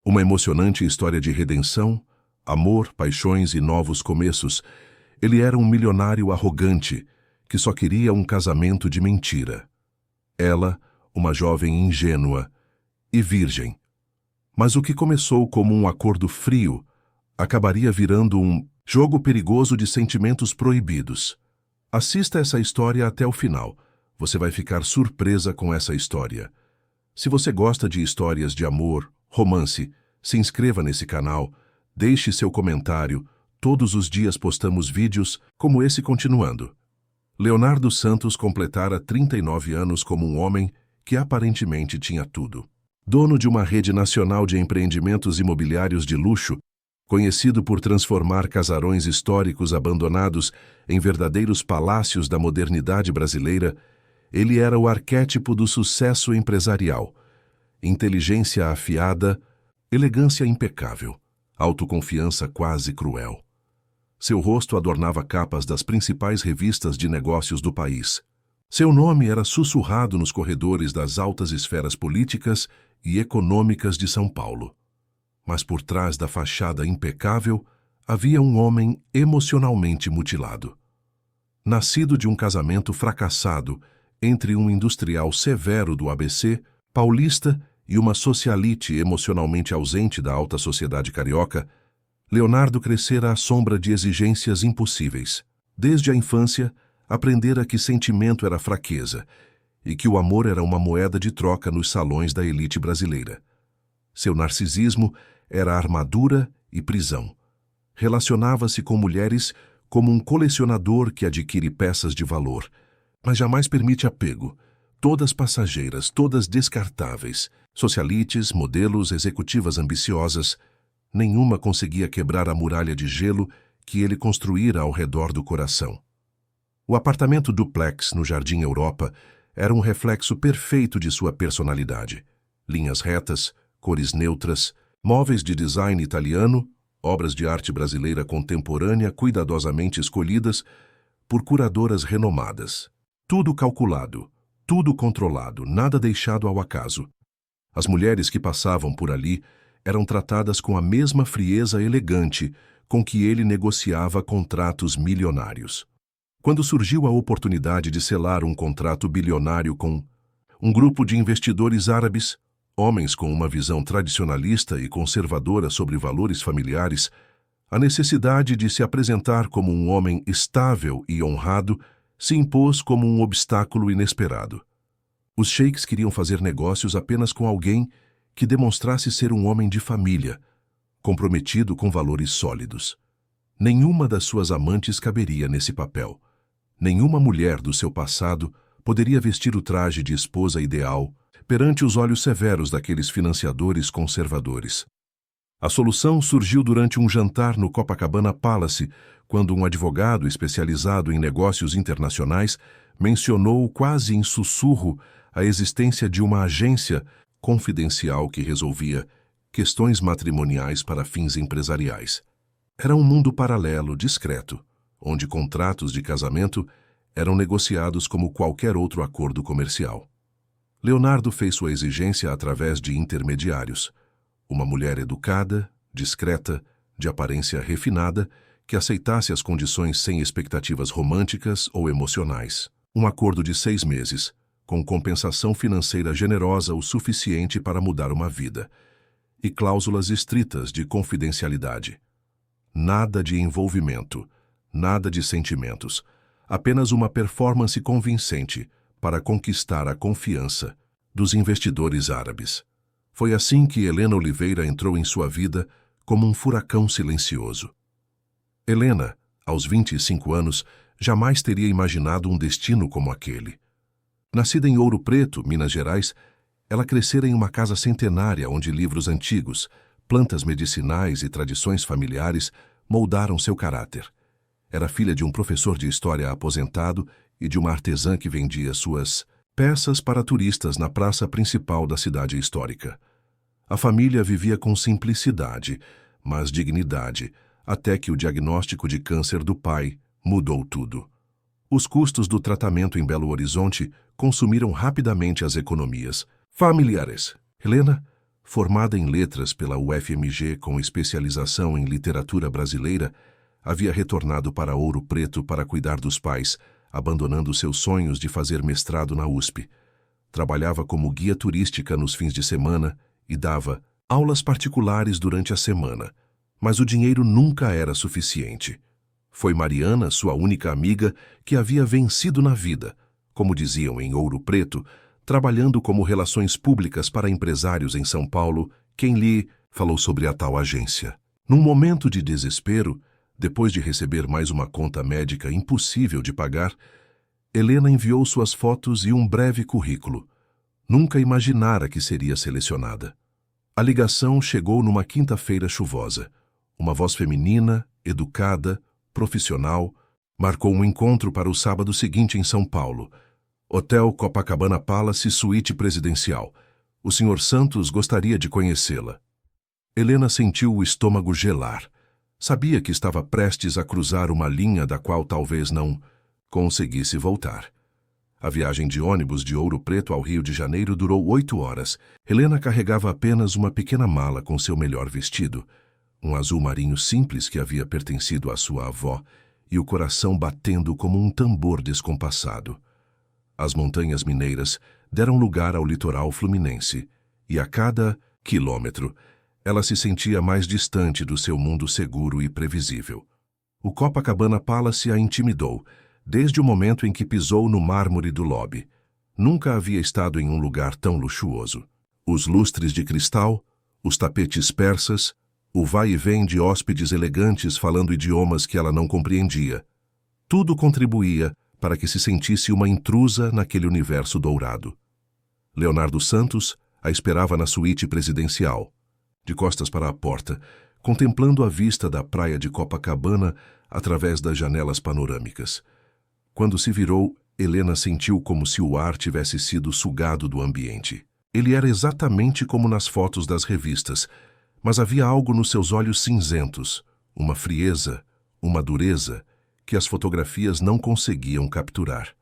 Uma emocionante história de redenção, amor, paixões e novos começos. Ele era um milionário arrogante que só queria um casamento de mentira. Ela, uma jovem ingênua e virgem. Mas o que começou como um acordo frio acabaria virando um jogo perigoso de sentimentos proibidos. Assista essa história até o final. Você vai ficar surpresa com essa história. Se você gosta de histórias de amor, romance, se inscreva nesse canal, deixe seu comentário. Todos os dias postamos vídeos como esse continuando. Leonardo Santos completara 39 anos como um homem que aparentemente tinha tudo. Dono de uma rede nacional de empreendimentos imobiliários de luxo, conhecido por transformar casarões históricos abandonados em verdadeiros palácios da modernidade brasileira, ele era o arquétipo do sucesso empresarial. Inteligência afiada, elegância impecável, autoconfiança quase cruel. Seu rosto adornava capas das principais revistas de negócios do país. Seu nome era sussurrado nos corredores das altas esferas políticas e econômicas de São Paulo. Mas por trás da fachada impecável havia um homem emocionalmente mutilado. Nascido de um casamento fracassado entre um industrial severo do ABC, paulista, e uma socialite emocionalmente ausente da alta sociedade carioca, Leonardo crescera à sombra de exigências impossíveis. Desde a infância, aprendera que sentimento era fraqueza e que o amor era uma moeda de troca nos salões da elite brasileira. Seu narcisismo era armadura e prisão. Relacionava-se com mulheres como um colecionador que adquire peças de valor, mas jamais permite apego. Todas passageiras, todas descartáveis, socialites, modelos, executivas ambiciosas, nenhuma conseguia quebrar a muralha de gelo que ele construíra ao redor do coração. O apartamento duplex no Jardim Europa era um reflexo perfeito de sua personalidade. Linhas retas, cores neutras, móveis de design italiano, obras de arte brasileira contemporânea cuidadosamente escolhidas por curadoras renomadas. Tudo calculado, tudo controlado, nada deixado ao acaso. As mulheres que passavam por ali eram tratadas com a mesma frieza elegante com que ele negociava contratos milionários. Quando surgiu a oportunidade de selar um contrato bilionário com um grupo de investidores árabes, homens com uma visão tradicionalista e conservadora sobre valores familiares, a necessidade de se apresentar como um homem estável e honrado se impôs como um obstáculo inesperado. Os sheiks queriam fazer negócios apenas com alguém que demonstrasse ser um homem de família, comprometido com valores sólidos. Nenhuma das suas amantes caberia nesse papel. Nenhuma mulher do seu passado poderia vestir o traje de esposa ideal perante os olhos severos daqueles financiadores conservadores. A solução surgiu durante um jantar no Copacabana Palace, quando um advogado especializado em negócios internacionais mencionou quase em sussurro a existência de uma agência confidencial que resolvia questões matrimoniais para fins empresariais. Era um mundo paralelo, discreto, onde contratos de casamento eram negociados como qualquer outro acordo comercial. Leonardo fez sua exigência através de intermediários. Uma mulher educada, discreta, de aparência refinada, que aceitasse as condições sem expectativas românticas ou emocionais. Um acordo de 6 meses, com compensação financeira generosa o suficiente para mudar uma vida, e cláusulas estritas de confidencialidade. Nada de envolvimento, nada de sentimentos, apenas uma performance convincente para conquistar a confiança dos investidores árabes. Foi assim que Helena Oliveira entrou em sua vida como um furacão silencioso. Helena, aos 25 anos, jamais teria imaginado um destino como aquele. Nascida em Ouro Preto, Minas Gerais, ela crescera em uma casa centenária onde livros antigos, plantas medicinais e tradições familiares moldaram seu caráter. Era filha de um professor de história aposentado e de uma artesã que vendia suas peças para turistas na praça principal da cidade histórica. A família vivia com simplicidade, mas dignidade, até que o diagnóstico de câncer do pai mudou tudo. Os custos do tratamento em Belo Horizonte consumiram rapidamente as economias familiares. Helena formada em letras pela UFMG com especialização em literatura brasileira, havia retornado para Ouro Preto para cuidar dos pais, abandonando seus sonhos de fazer mestrado na USP. Trabalhava como guia turística nos fins de semana e dava aulas particulares durante a semana, mas o dinheiro nunca era suficiente. Foi Mariana, sua única amiga, que havia vencido na vida, como diziam em Ouro Preto, trabalhando como relações públicas para empresários em São Paulo, quem lhe falou sobre a tal agência. Num momento de desespero, depois de receber mais uma conta médica impossível de pagar, Helena enviou suas fotos e um breve currículo. Nunca imaginara que seria selecionada. A ligação chegou numa quinta-feira chuvosa. Uma voz feminina, educada, profissional, marcou um encontro para o sábado seguinte em São Paulo. Hotel Copacabana Palace, suíte presidencial. O Sr. Santos gostaria de conhecê-la. Helena sentiu o estômago gelar. Sabia que estava prestes a cruzar uma linha da qual talvez não conseguisse voltar. A viagem de ônibus de Ouro Preto ao Rio de Janeiro durou 8 horas. Helena carregava apenas uma pequena mala com seu melhor vestido, um azul marinho simples que havia pertencido à sua avó, e o coração batendo como um tambor descompassado. As montanhas mineiras deram lugar ao litoral fluminense, e a cada quilômetro ela se sentia mais distante do seu mundo seguro e previsível. O Copacabana Palace a intimidou, desde o momento em que pisou no mármore do lobby. Nunca havia estado em um lugar tão luxuoso. Os lustres de cristal, os tapetes persas, o vai e vem de hóspedes elegantes falando idiomas que ela não compreendia. Tudo contribuía para que se sentisse uma intrusa naquele universo dourado. Leonardo Santos a esperava na suíte presidencial, de costas para a porta, contemplando a vista da praia de Copacabana através das janelas panorâmicas. Quando se virou, Helena sentiu como se o ar tivesse sido sugado do ambiente. Ele era exatamente como nas fotos das revistas, mas havia algo nos seus olhos cinzentos, uma frieza, uma dureza, que as fotografias não conseguiam capturar.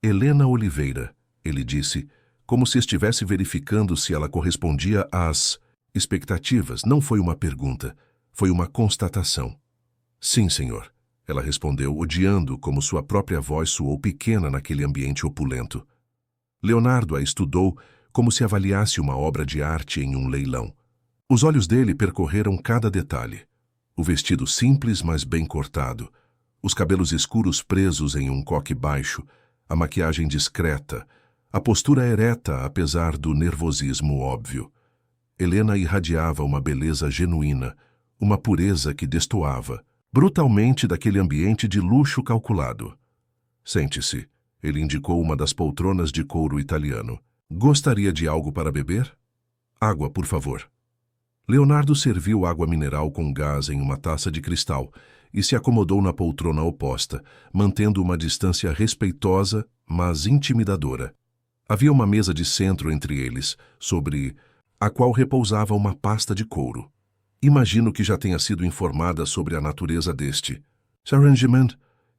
Helena Oliveira, ele disse, como se estivesse verificando se ela correspondia às expectativas. Não foi uma pergunta, foi uma constatação. Sim, senhor. Ela respondeu, odiando como sua própria voz soou pequena naquele ambiente opulento. Leonardo a estudou como se avaliasse uma obra de arte em um leilão. Os olhos dele percorreram cada detalhe. O vestido simples, mas bem cortado, os cabelos escuros presos em um coque baixo, a maquiagem discreta, a postura ereta apesar do nervosismo óbvio. Helena irradiava uma beleza genuína, uma pureza que destoava brutalmente daquele ambiente de luxo calculado. Sente-se, ele indicou uma das poltronas de couro italiano. Gostaria de algo para beber? Água, por favor. Leonardo serviu água mineral com gás em uma taça de cristal e se acomodou na poltrona oposta, mantendo uma distância respeitosa, mas intimidadora. Havia uma mesa de centro entre eles, sobre a qual repousava uma pasta de couro. Imagino que já tenha sido informada sobre a natureza deste arrangement.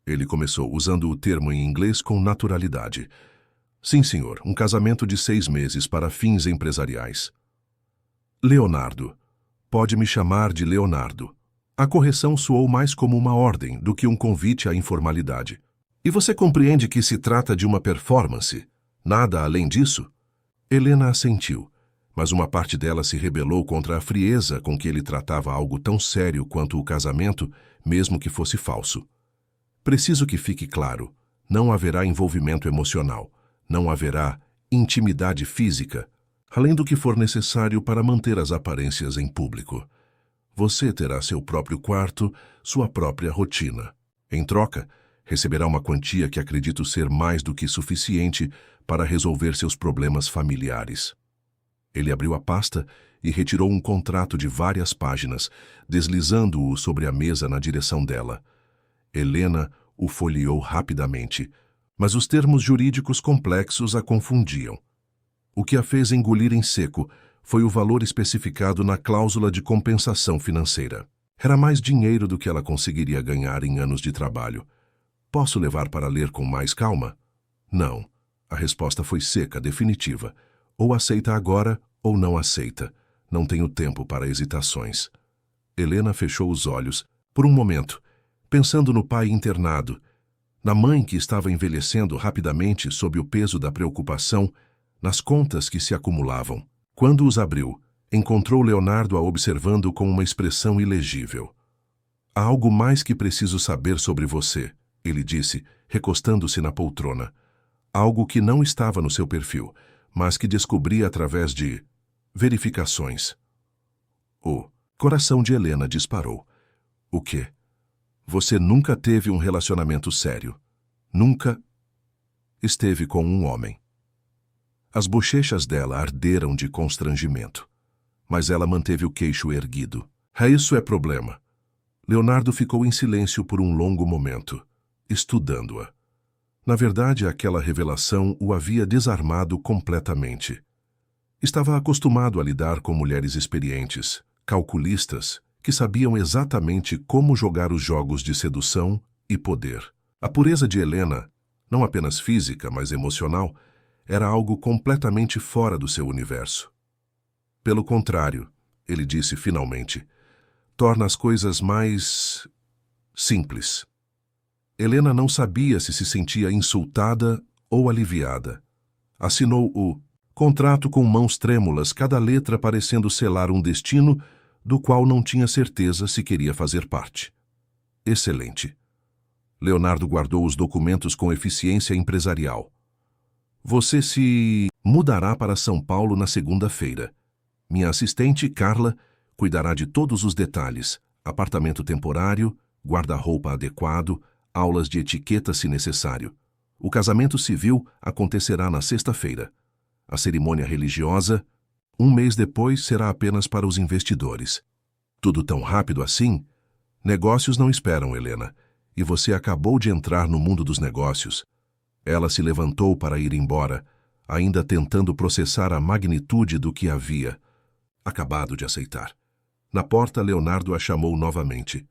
Ele começou usando o termo em inglês com naturalidade. Sim, senhor, um casamento de 6 meses para fins empresariais. Leonardo. Pode me chamar de Leonardo. A correção soou mais como uma ordem do que um convite à informalidade. E você compreende que se trata de uma performance? Nada além disso? Helena assentiu. Mas uma parte dela se rebelou contra a frieza com que ele tratava algo tão sério quanto o casamento, mesmo que fosse falso. Preciso que fique claro, não haverá envolvimento emocional, não haverá intimidade física, além do que for necessário para manter as aparências em público. Você terá seu próprio quarto, sua própria rotina. Em troca, receberá uma quantia que acredito ser mais do que suficiente para resolver seus problemas familiares. Ele abriu a pasta e retirou um contrato de várias páginas, deslizando-o sobre a mesa na direção dela. Helena o folheou rapidamente, mas os termos jurídicos complexos a confundiam. O que a fez engolir em seco foi o valor especificado na cláusula de compensação financeira. Era mais dinheiro do que ela conseguiria ganhar em anos de trabalho. Posso levar para ler com mais calma? Não. A resposta foi seca, definitiva. Ou aceita agora, ou não aceita. Não tenho tempo para hesitações. Helena fechou os olhos, por um momento, pensando no pai internado, na mãe que estava envelhecendo rapidamente sob o peso da preocupação, nas contas que se acumulavam. Quando os abriu, encontrou Leonardo a observando com uma expressão ilegível. Há algo mais que preciso saber sobre você, ele disse, recostando-se na poltrona. Algo que não estava no seu perfil, mas que descobri através de verificações. O coração de Helena disparou. O quê? Você nunca teve um relacionamento sério. Nunca esteve com um homem. As bochechas dela arderam de constrangimento. Mas ela manteve o queixo erguido. Isso é problema. Leonardo ficou em silêncio por um longo momento, estudando-a. Na verdade, aquela revelação o havia desarmado completamente. Estava acostumado a lidar com mulheres experientes, calculistas, que sabiam exatamente como jogar os jogos de sedução e poder. A pureza de Helena, não apenas física, mas emocional, era algo completamente fora do seu universo. Pelo contrário, ele disse finalmente, torna as coisas mais simples. Helena não sabia se sentia insultada ou aliviada. Assinou o contrato com mãos trêmulas, cada letra parecendo selar um destino do qual não tinha certeza se queria fazer parte. Excelente. Leonardo guardou os documentos com eficiência empresarial. Você se mudará para São Paulo na segunda-feira. Minha assistente, Carla, cuidará de todos os detalhes, apartamento temporário, guarda-roupa adequado, aulas de etiqueta se necessário. O casamento civil acontecerá na sexta-feira. A cerimônia religiosa, um mês depois, será apenas para os investidores. Tudo tão rápido assim? Negócios não esperam, Helena, e você acabou de entrar no mundo dos negócios. Ela se levantou para ir embora, ainda tentando processar a magnitude do que havia acabado de aceitar. Na porta, Leonardo a chamou novamente.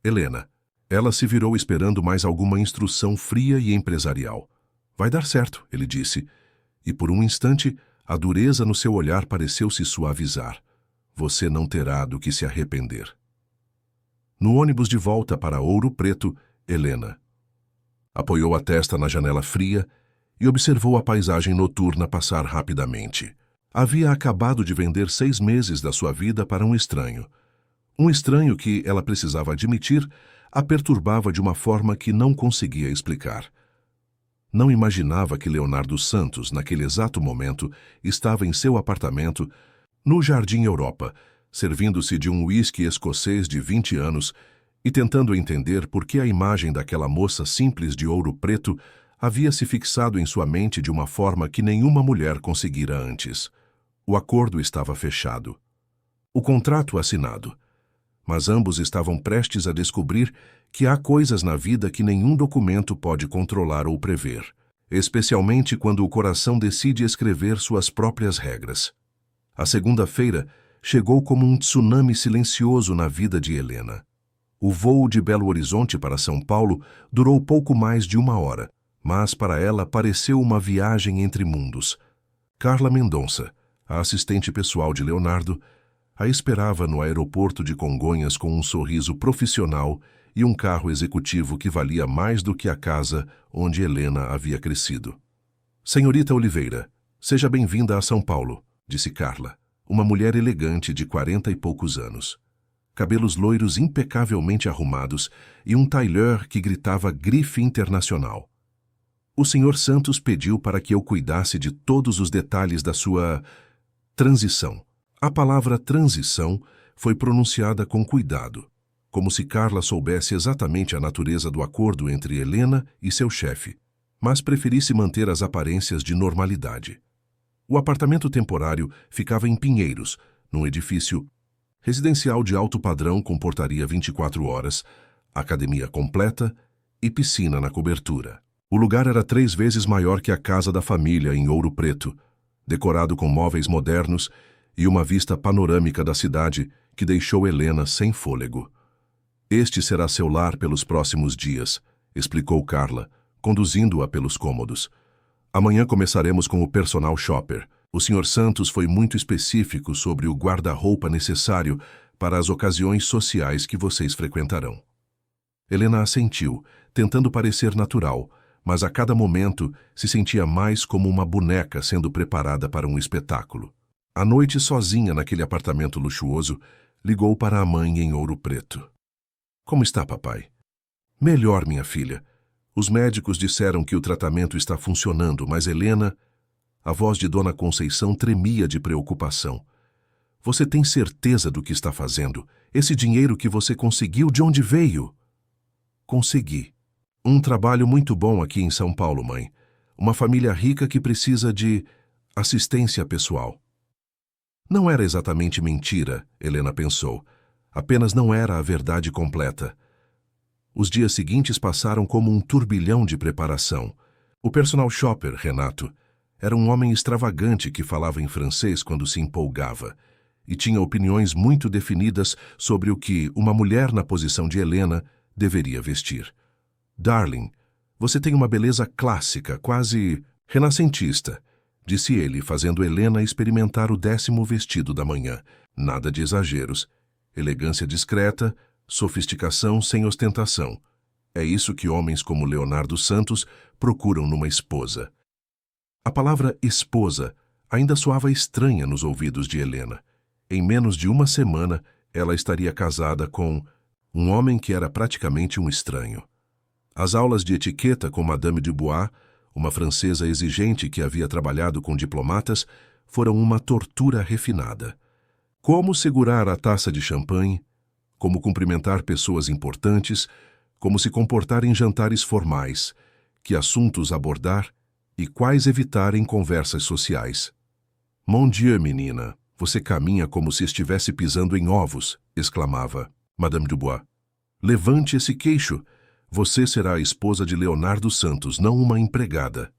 Helena. Ela se virou esperando mais alguma instrução fria e empresarial. Vai dar certo, ele disse, e por um instante a dureza no seu olhar pareceu se suavizar. Você não terá do que se arrepender. No ônibus de volta para Ouro Preto, Helena apoiou a testa na janela fria e observou a paisagem noturna passar rapidamente. Havia acabado de vender 6 meses da sua vida para um estranho. Um estranho que, ela precisava admitir, a perturbava de uma forma que não conseguia explicar. Não imaginava que Leonardo Santos, naquele exato momento, estava em seu apartamento, no Jardim Europa, servindo-se de um uísque escocês de 20 anos e tentando entender por que a imagem daquela moça simples de Ouro Preto havia se fixado em sua mente de uma forma que nenhuma mulher conseguira antes. O acordo estava fechado. O contrato assinado. Mas ambos estavam prestes a descobrir que há coisas na vida que nenhum documento pode controlar ou prever, especialmente quando o coração decide escrever suas próprias regras. A segunda-feira chegou como um tsunami silencioso na vida de Helena. O voo de Belo Horizonte para São Paulo durou pouco mais de 1 hora, mas para ela pareceu uma viagem entre mundos. Carla Mendonça, a assistente pessoal de Leonardo, a esperava no aeroporto de Congonhas com um sorriso profissional e um carro executivo que valia mais do que a casa onde Helena havia crescido. Senhorita Oliveira, seja bem-vinda a São Paulo, disse Carla, uma mulher elegante de 40 e poucos anos. Cabelos loiros impecavelmente arrumados e um tailleur que gritava grife internacional. O Sr. Santos pediu para que eu cuidasse de todos os detalhes da sua transição. A palavra transição foi pronunciada com cuidado, como se Carla soubesse exatamente a natureza do acordo entre Helena e seu chefe, mas preferisse manter as aparências de normalidade. O apartamento temporário ficava em Pinheiros, num edifício residencial de alto padrão com portaria 24 horas, academia completa e piscina na cobertura. O lugar era 3 vezes maior que a casa da família em Ouro Preto, decorado com móveis modernos e uma vista panorâmica da cidade que deixou Helena sem fôlego. Este será seu lar pelos próximos dias, explicou Carla, conduzindo-a pelos cômodos. Amanhã começaremos com o personal shopper, O Sr. Santos foi muito específico sobre o guarda-roupa necessário para as ocasiões sociais que vocês frequentarão. Helena assentiu, tentando parecer natural, mas a cada momento se sentia mais como uma boneca sendo preparada para um espetáculo. À noite, sozinha naquele apartamento luxuoso, ligou para a mãe em Ouro Preto. Como está, papai? Melhor, minha filha. Os médicos disseram que o tratamento está funcionando, mas Helena... A voz de Dona Conceição tremia de preocupação. Você tem certeza do que está fazendo? Esse dinheiro que você conseguiu, de onde veio? Consegui. Um trabalho muito bom aqui em São Paulo, mãe. Uma família rica que precisa de assistência pessoal. Não era exatamente mentira, Helena pensou. Apenas não era a verdade completa. Os dias seguintes passaram como um turbilhão de preparação. O personal shopper, Renato, era um homem extravagante que falava em francês quando se empolgava e tinha opiniões muito definidas sobre o que uma mulher na posição de Helena deveria vestir. Darling, você tem uma beleza clássica, quase renascentista, disse ele, fazendo Helena experimentar o 10º vestido da manhã. Nada de exageros. Elegância discreta, sofisticação sem ostentação. É isso que homens como Leonardo Santos procuram numa esposa. A palavra esposa ainda soava estranha nos ouvidos de Helena. Em menos de uma semana, ela estaria casada com um homem que era praticamente um estranho. As aulas de etiqueta com Madame Dubois, uma francesa exigente que havia trabalhado com diplomatas, foram uma tortura refinada. Como segurar a taça de champanhe, como cumprimentar pessoas importantes, como se comportar em jantares formais, que assuntos abordar e quais evitar em conversas sociais. Mon Dieu, menina, você caminha como se estivesse pisando em ovos, exclamava Madame Dubois. Levante esse queixo. Você será a esposa de Leonardo Santos, não uma empregada.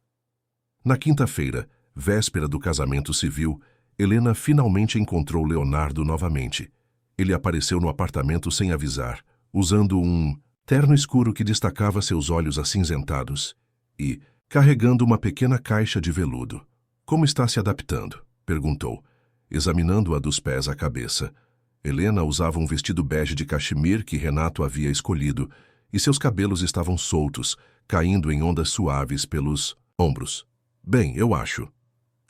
Na quinta-feira, véspera do casamento civil, Helena finalmente encontrou Leonardo novamente. Ele apareceu no apartamento sem avisar, usando um terno escuro que destacava seus olhos acinzentados e carregando uma pequena caixa de veludo. Como está se adaptando? Perguntou, examinando-a dos pés à cabeça. Helena usava um vestido bege de cachemir que Renato havia escolhido, e seus cabelos estavam soltos, caindo em ondas suaves pelos ombros. Bem, eu acho.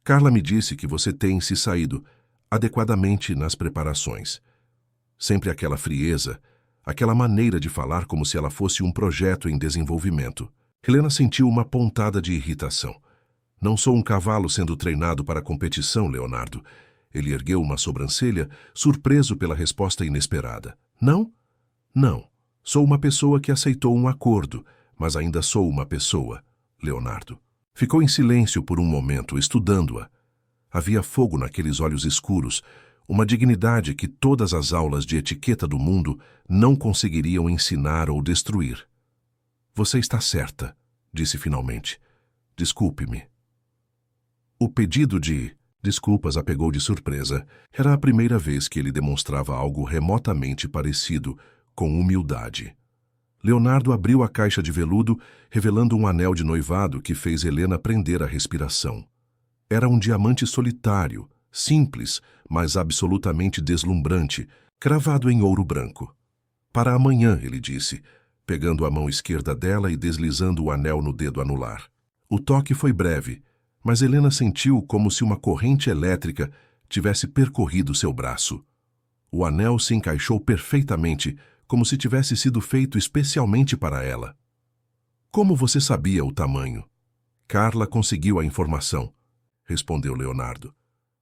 Carla me disse que você tem se saído adequadamente nas preparações. Sempre aquela frieza, aquela maneira de falar como se ela fosse um projeto em desenvolvimento. Helena sentiu uma pontada de irritação. Não sou um cavalo sendo treinado para a competição, Leonardo. Ele ergueu uma sobrancelha, surpreso pela resposta inesperada. Não? Não. Sou uma pessoa que aceitou um acordo, mas ainda sou uma pessoa, Leonardo. Ficou em silêncio por um momento, estudando-a. Havia fogo naqueles olhos escuros, uma dignidade que todas as aulas de etiqueta do mundo não conseguiriam ensinar ou destruir. Você está certa, disse finalmente. Desculpe-me. O pedido de desculpas a pegou de surpresa. Era a primeira vez que ele demonstrava algo remotamente parecido com humildade. Leonardo abriu a caixa de veludo, revelando um anel de noivado que fez Helena prender a respiração. Era um diamante solitário, simples, mas absolutamente deslumbrante, cravado em ouro branco. Para amanhã, ele disse, pegando a mão esquerda dela e deslizando o anel no dedo anular. O toque foi breve, mas Helena sentiu como se uma corrente elétrica tivesse percorrido seu braço. O anel se encaixou perfeitamente, como se tivesse sido feito especialmente para ela. Como você sabia o tamanho? Carla conseguiu a informação, respondeu Leonardo.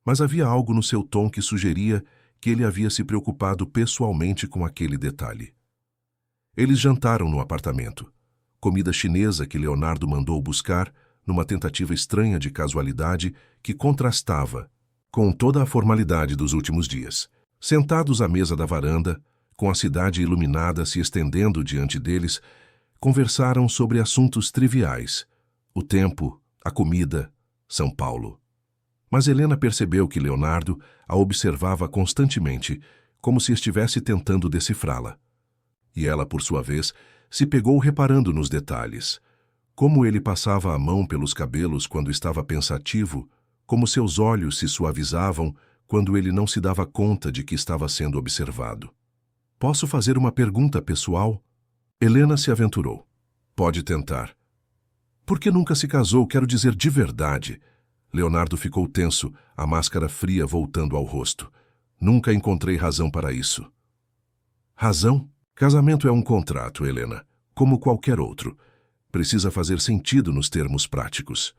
Mas havia algo no seu tom que sugeria que ele havia se preocupado pessoalmente com aquele detalhe. Eles jantaram no apartamento. Comida chinesa que Leonardo mandou buscar, numa tentativa estranha de casualidade que contrastava com toda a formalidade dos últimos dias. Sentados à mesa da varanda, com a cidade iluminada se estendendo diante deles, conversaram sobre assuntos triviais: o tempo, a comida, São Paulo. Mas Helena percebeu que Leonardo a observava constantemente, como se estivesse tentando decifrá-la. E ela, por sua vez, se pegou reparando nos detalhes. Como ele passava a mão pelos cabelos quando estava pensativo, como seus olhos se suavizavam quando ele não se dava conta de que estava sendo observado. Posso fazer uma pergunta pessoal? Helena se aventurou. Pode tentar. Por que nunca se casou? Quero dizer de verdade. Leonardo ficou tenso, a máscara fria voltando ao rosto. Nunca encontrei razão para isso. Razão? Casamento é um contrato, Helena, como qualquer outro. Precisa fazer sentido nos termos práticos.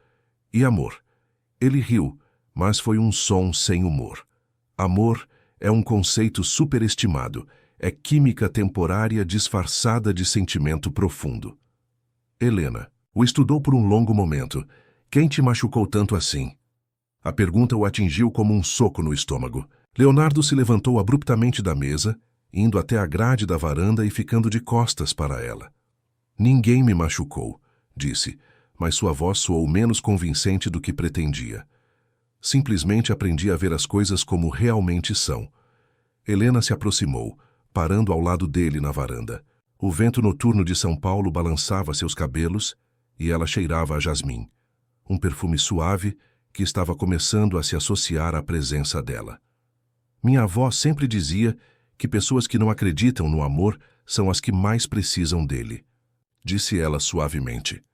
E amor? Ele riu, mas foi um som sem humor. Amor é um conceito superestimado. É química temporária disfarçada de sentimento profundo. Helena o estudou por um longo momento. Quem te machucou tanto assim? A pergunta o atingiu como um soco no estômago. Leonardo se levantou abruptamente da mesa, indo até a grade da varanda e ficando de costas para ela. Ninguém me machucou, disse, mas sua voz soou menos convincente do que pretendia. Simplesmente aprendi a ver as coisas como realmente são. Helena se aproximou, parando ao lado dele na varanda. O vento noturno de São Paulo balançava seus cabelos e ela cheirava a jasmim, um perfume suave que estava começando a se associar à presença dela. Minha avó sempre dizia que pessoas que não acreditam no amor são as que mais precisam dele, disse ela suavemente.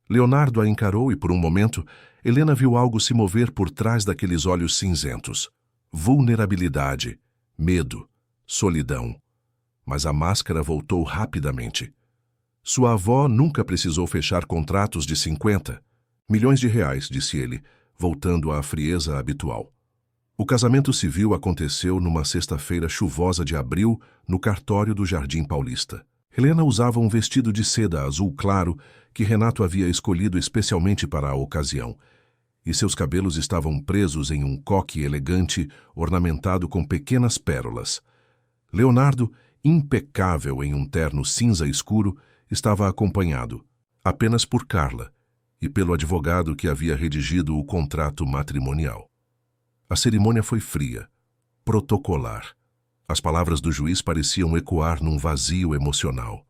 Leonardo a encarou e, por um momento, Helena viu algo se mover por trás daqueles olhos cinzentos. Vulnerabilidade, medo, solidão. Mas a máscara voltou rapidamente. Sua avó nunca precisou fechar contratos de 50 milhões de reais, disse ele, voltando à frieza habitual. O casamento civil aconteceu numa sexta-feira chuvosa de abril no cartório do Jardim Paulista. Helena usava um vestido de seda azul claro que Renato havia escolhido especialmente para a ocasião, e seus cabelos estavam presos em um coque elegante ornamentado com pequenas pérolas. Leonardo, impecável em um terno cinza escuro, estava acompanhado, apenas por Carla, e pelo advogado que havia redigido o contrato matrimonial. A cerimônia foi fria, protocolar. As palavras do juiz pareciam ecoar num vazio emocional.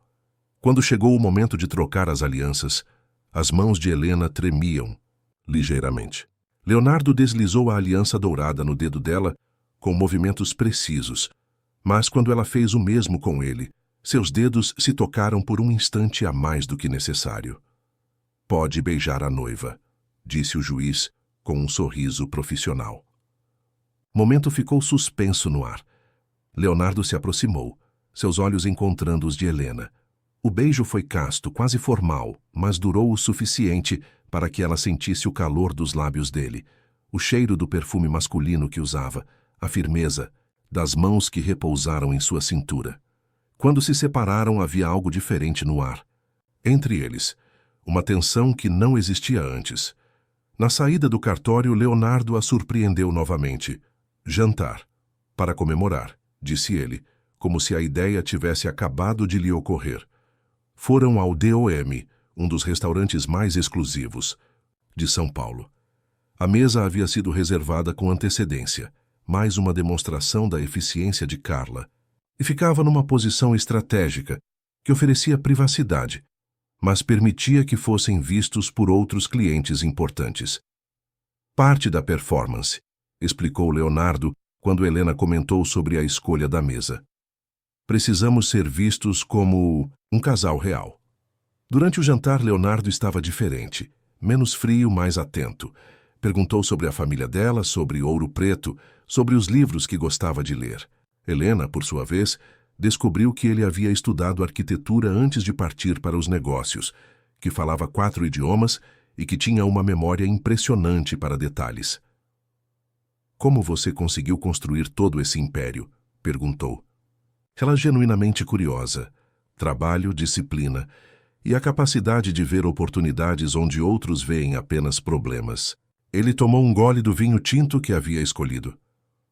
Quando chegou o momento de trocar as alianças, as mãos de Helena tremiam, ligeiramente. Leonardo deslizou a aliança dourada no dedo dela com movimentos precisos, mas quando ela fez o mesmo com ele, seus dedos se tocaram por um instante a mais do que necessário. Pode beijar a noiva, disse o juiz com um sorriso profissional. O momento ficou suspenso no ar. Leonardo se aproximou, seus olhos encontrando os de Helena. O beijo foi casto, quase formal, mas durou o suficiente para que ela sentisse o calor dos lábios dele, o cheiro do perfume masculino que usava, a firmeza das mãos que repousaram em sua cintura. Quando se separaram, havia algo diferente no ar. Entre eles, uma tensão que não existia antes. Na saída do cartório, Leonardo a surpreendeu novamente. Jantar. Para comemorar, disse ele, como se a ideia tivesse acabado de lhe ocorrer. Foram ao DOM, um dos restaurantes mais exclusivos de São Paulo. A mesa havia sido reservada com antecedência, mais uma demonstração da eficiência de Carla, e ficava numa posição estratégica que oferecia privacidade, mas permitia que fossem vistos por outros clientes importantes. Parte da performance, explicou Leonardo quando Helena comentou sobre a escolha da mesa. Precisamos ser vistos como um casal real. Durante o jantar, Leonardo estava diferente, menos frio, mais atento. Perguntou sobre a família dela, sobre Ouro Preto, sobre os livros que gostava de ler. Helena, por sua vez, descobriu que ele havia estudado arquitetura antes de partir para os negócios, que falava 4 idiomas e que tinha uma memória impressionante para detalhes. Como você conseguiu construir todo esse império? Perguntou. Ela genuinamente curiosa. Trabalho, disciplina e a capacidade de ver oportunidades onde outros veem apenas problemas. Ele tomou um gole do vinho tinto que havia escolhido.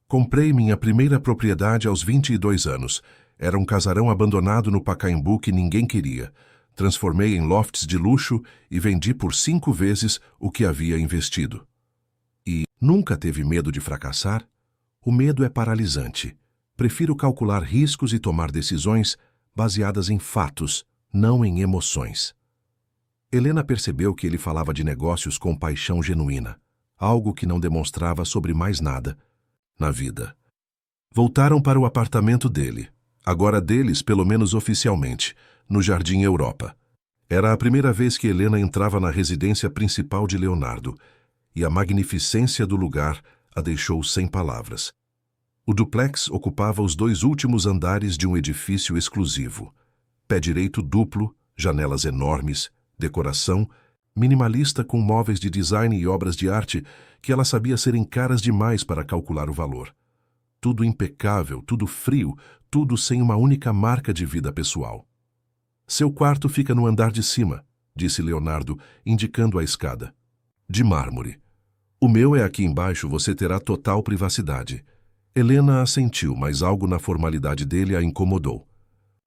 Comprei minha primeira propriedade aos 22 anos. Era um casarão abandonado no Pacaembu que ninguém queria. Transformei em lofts de luxo e vendi por 5 vezes o que havia investido. E nunca teve medo de fracassar? O medo é paralisante. Prefiro calcular riscos e tomar decisões baseadas em fatos, não em emoções. Helena percebeu que ele falava de negócios com paixão genuína. algo que não demonstrava sobre mais nada na vida. Voltaram para o apartamento dele, agora deles pelo menos oficialmente, no Jardim Europa. Era a primeira vez que Helena entrava na residência principal de Leonardo, e a magnificência do lugar a deixou sem palavras. O duplex ocupava os 2 últimos andares de um edifício exclusivo. Pé direito duplo, janelas enormes, decoração minimalista com móveis de design e obras de arte que ela sabia serem caras demais para calcular o valor. Tudo impecável, tudo frio, tudo sem uma única marca de vida pessoal. Seu quarto fica no andar de cima, disse Leonardo, indicando a escada. De mármore. O meu é aqui embaixo, você terá total privacidade. Helena assentiu, mas algo na formalidade dele a incomodou.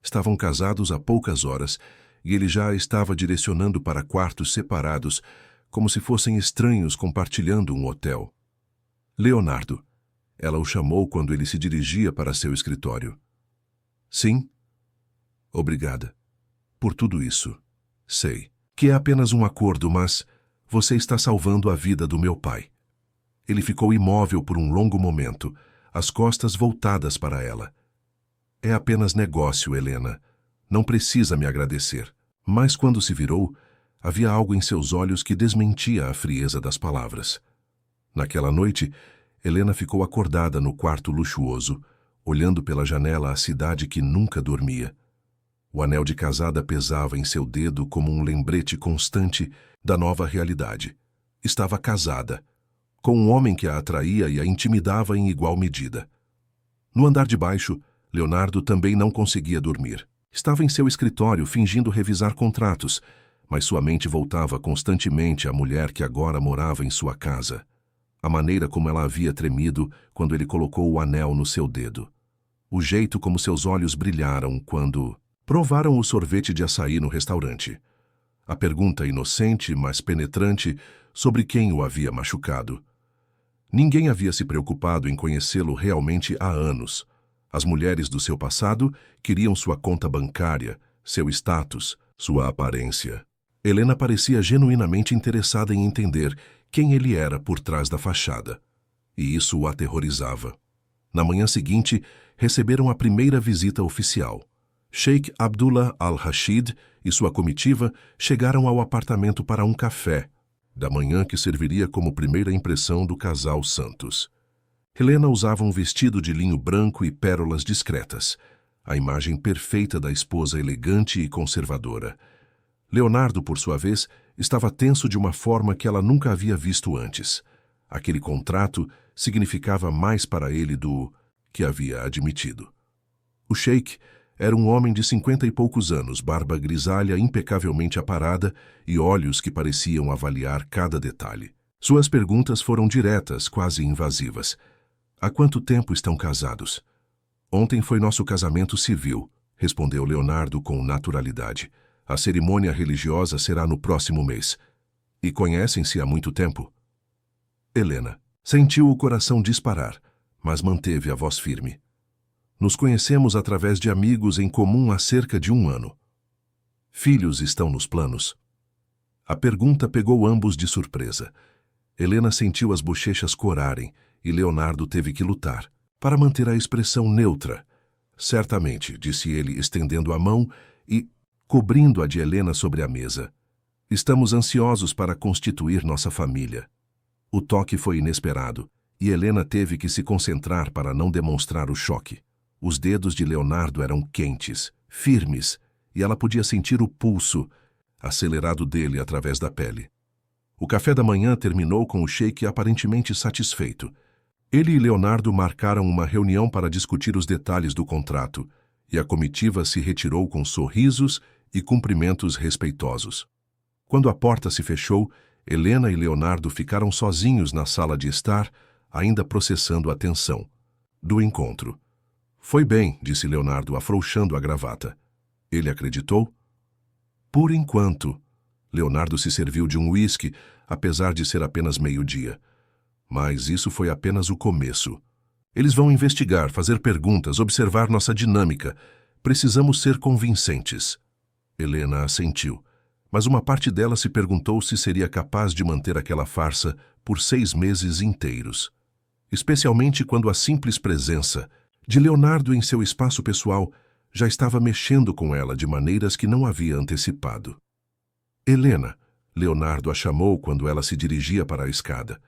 Estavam casados há poucas horas e ele já estava direcionando para quartos separados, como se fossem estranhos compartilhando um hotel. Leonardo. Ela o chamou quando ele se dirigia para seu escritório. Sim? Obrigada. Por tudo isso. Sei que é apenas um acordo, mas você está salvando a vida do meu pai. Ele ficou imóvel por um longo momento, as costas voltadas para ela. É apenas negócio, Helena. Não precisa me agradecer. Mas quando se virou, havia algo em seus olhos que desmentia a frieza das palavras. Naquela noite, Helena ficou acordada no quarto luxuoso, olhando pela janela a cidade que nunca dormia. O anel de casada pesava em seu dedo como um lembrete constante da nova realidade. Estava casada, com um homem que a atraía e a intimidava em igual medida. No andar de baixo, Leonardo também não conseguia dormir. Estava em seu escritório fingindo revisar contratos, mas sua mente voltava constantemente à mulher que agora morava em sua casa. A maneira como ela havia tremido quando ele colocou o anel no seu dedo. O jeito como seus olhos brilharam quando provaram o sorvete de açaí no restaurante. A pergunta inocente, mas penetrante, sobre quem o havia machucado. Ninguém havia se preocupado em conhecê-lo realmente há anos. As mulheres do seu passado queriam sua conta bancária, seu status, sua aparência. Helena parecia genuinamente interessada em entender quem ele era por trás da fachada. E isso o aterrorizava. Na manhã seguinte, receberam a primeira visita oficial. Sheikh Abdullah Al-Rashid e sua comitiva chegaram ao apartamento para um café, da manhã que serviria como primeira impressão do casal Santos. Helena usava um vestido de linho branco e pérolas discretas, a imagem perfeita da esposa elegante e conservadora. Leonardo, por sua vez, estava tenso de uma forma que ela nunca havia visto antes. Aquele contrato significava mais para ele do que havia admitido. O sheik era um homem de 50 e poucos anos, barba grisalha impecavelmente aparada e olhos que pareciam avaliar cada detalhe. Suas perguntas foram diretas, quase invasivas. Há quanto tempo estão casados? Ontem foi nosso casamento civil, respondeu Leonardo com naturalidade. A cerimônia religiosa será no próximo mês. E conhecem-se há muito tempo? Helena sentiu o coração disparar, mas manteve a voz firme. Nos conhecemos através de amigos em comum há cerca de 1 ano. Filhos estão nos planos? A pergunta pegou ambos de surpresa. Helena sentiu as bochechas corarem e Leonardo teve que lutar para manter a expressão neutra. Certamente, disse ele, estendendo a mão e cobrindo-a de Helena sobre a mesa. Estamos ansiosos para constituir nossa família. O toque foi inesperado e Helena teve que se concentrar para não demonstrar o choque. Os dedos de Leonardo eram quentes, firmes, e ela podia sentir o pulso acelerado dele através da pele. O café da manhã terminou com o sheik aparentemente satisfeito. Ele e Leonardo marcaram uma reunião para discutir os detalhes do contrato, e a comitiva se retirou com sorrisos e cumprimentos respeitosos. Quando a porta se fechou, Helena e Leonardo ficaram sozinhos na sala de estar, ainda processando a tensão do encontro. Foi bem, disse Leonardo, afrouxando a gravata. Ele acreditou? Por enquanto. Leonardo se serviu de um uísque, apesar de ser apenas meio-dia. Mas isso foi apenas o começo. Eles vão investigar, fazer perguntas, observar nossa dinâmica. Precisamos ser convincentes. Helena assentiu, mas uma parte dela se perguntou se seria capaz de manter aquela farsa por 6 meses inteiros, especialmente quando a simples presença de Leonardo em seu espaço pessoal já estava mexendo com ela de maneiras que não havia antecipado. Helena, Leonardo a chamou quando ela se dirigia para a escada.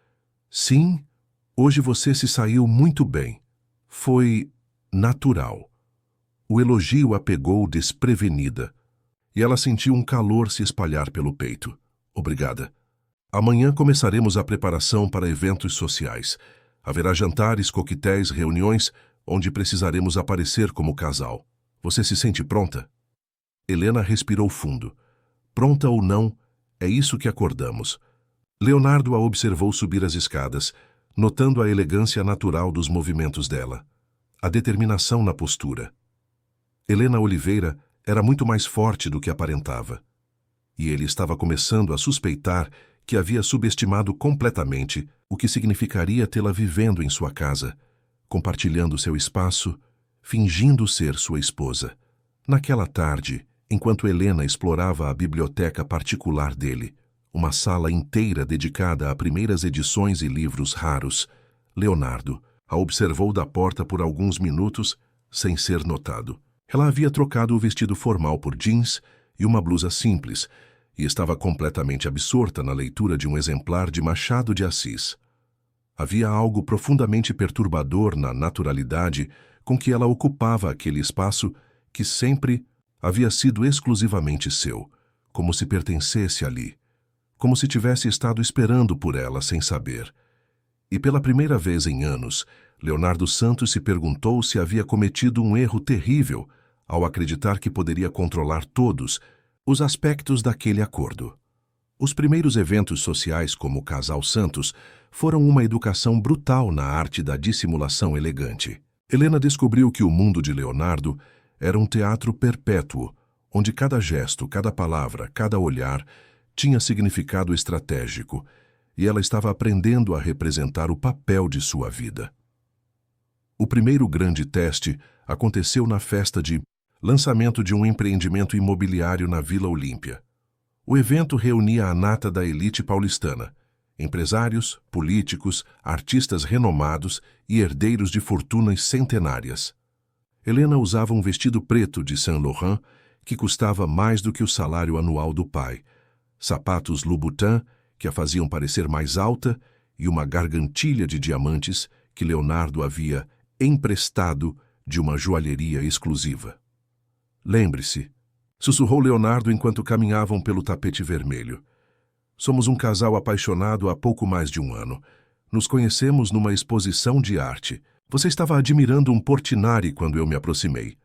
Sim, hoje você se saiu muito bem. Foi natural. O elogio a pegou desprevenida, e ela sentiu um calor se espalhar pelo peito. Obrigada. Amanhã começaremos a preparação para eventos sociais. Haverá jantares, coquetéis, reuniões, onde precisaremos aparecer como casal. Você se sente pronta? Helena respirou fundo. Pronta ou não, é isso que acordamos. Leonardo a observou subir as escadas, notando a elegância natural dos movimentos dela, a determinação na postura. Helena Oliveira era muito mais forte do que aparentava, e ele estava começando a suspeitar que havia subestimado completamente o que significaria tê-la vivendo em sua casa, compartilhando seu espaço, fingindo ser sua esposa. Naquela tarde, enquanto Helena explorava a biblioteca particular dele, uma sala inteira dedicada a primeiras edições e livros raros, Leonardo a observou da porta por alguns minutos sem ser notado. Ela havia trocado o vestido formal por jeans e uma blusa simples e estava completamente absorta na leitura de um exemplar de Machado de Assis. Havia algo profundamente perturbador na naturalidade com que ela ocupava aquele espaço que sempre havia sido exclusivamente seu, como se pertencesse ali, como se tivesse estado esperando por ela sem saber. E pela primeira vez em anos, Leonardo Santos se perguntou se havia cometido um erro terrível ao acreditar que poderia controlar todos os aspectos daquele acordo. Os primeiros eventos sociais como o Casal Santos foram uma educação brutal na arte da dissimulação elegante. Helena descobriu que o mundo de Leonardo era um teatro perpétuo, onde cada gesto, cada palavra, cada olhar tinha significado estratégico, e ela estava aprendendo a representar o papel de sua vida. O primeiro grande teste aconteceu na festa de lançamento de um empreendimento imobiliário na Vila Olímpia. O evento reunia a nata da elite paulistana, empresários, políticos, artistas renomados e herdeiros de fortunas centenárias. Helena usava um vestido preto de Saint Laurent que custava mais do que o salário anual do pai, sapatos Louboutin que a faziam parecer mais alta e uma gargantilha de diamantes que Leonardo havia emprestado de uma joalheria exclusiva. Lembre-se, sussurrou Leonardo enquanto caminhavam pelo tapete vermelho. Somos um casal apaixonado há pouco mais de um ano. Nos conhecemos numa exposição de arte. Você estava admirando um Portinari quando eu me aproximei.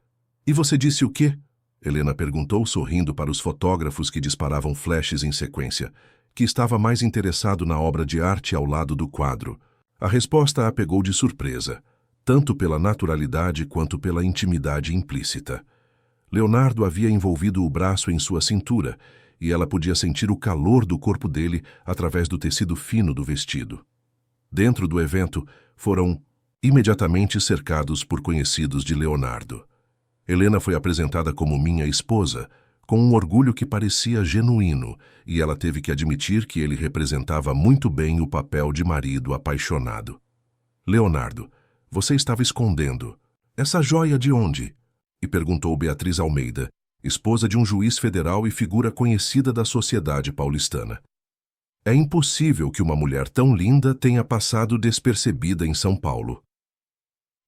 E você disse o quê? Helena perguntou, sorrindo para os fotógrafos que disparavam flashes em sequência, que estava mais interessado na obra de arte ao lado do quadro. A resposta a pegou de surpresa, tanto pela naturalidade quanto pela intimidade implícita. Leonardo havia envolvido o braço em sua cintura, e ela podia sentir o calor do corpo dele através do tecido fino do vestido. Dentro do evento, foram imediatamente cercados por conhecidos de Leonardo. Helena foi apresentada como minha esposa, com um orgulho que parecia genuíno, e ela teve que admitir que ele representava muito bem o papel de marido apaixonado. Leonardo, você estava escondendo. Essa joia de onde? E perguntou Beatriz Almeida, esposa de um juiz federal e figura conhecida da sociedade paulistana. É impossível que uma mulher tão linda tenha passado despercebida em São Paulo.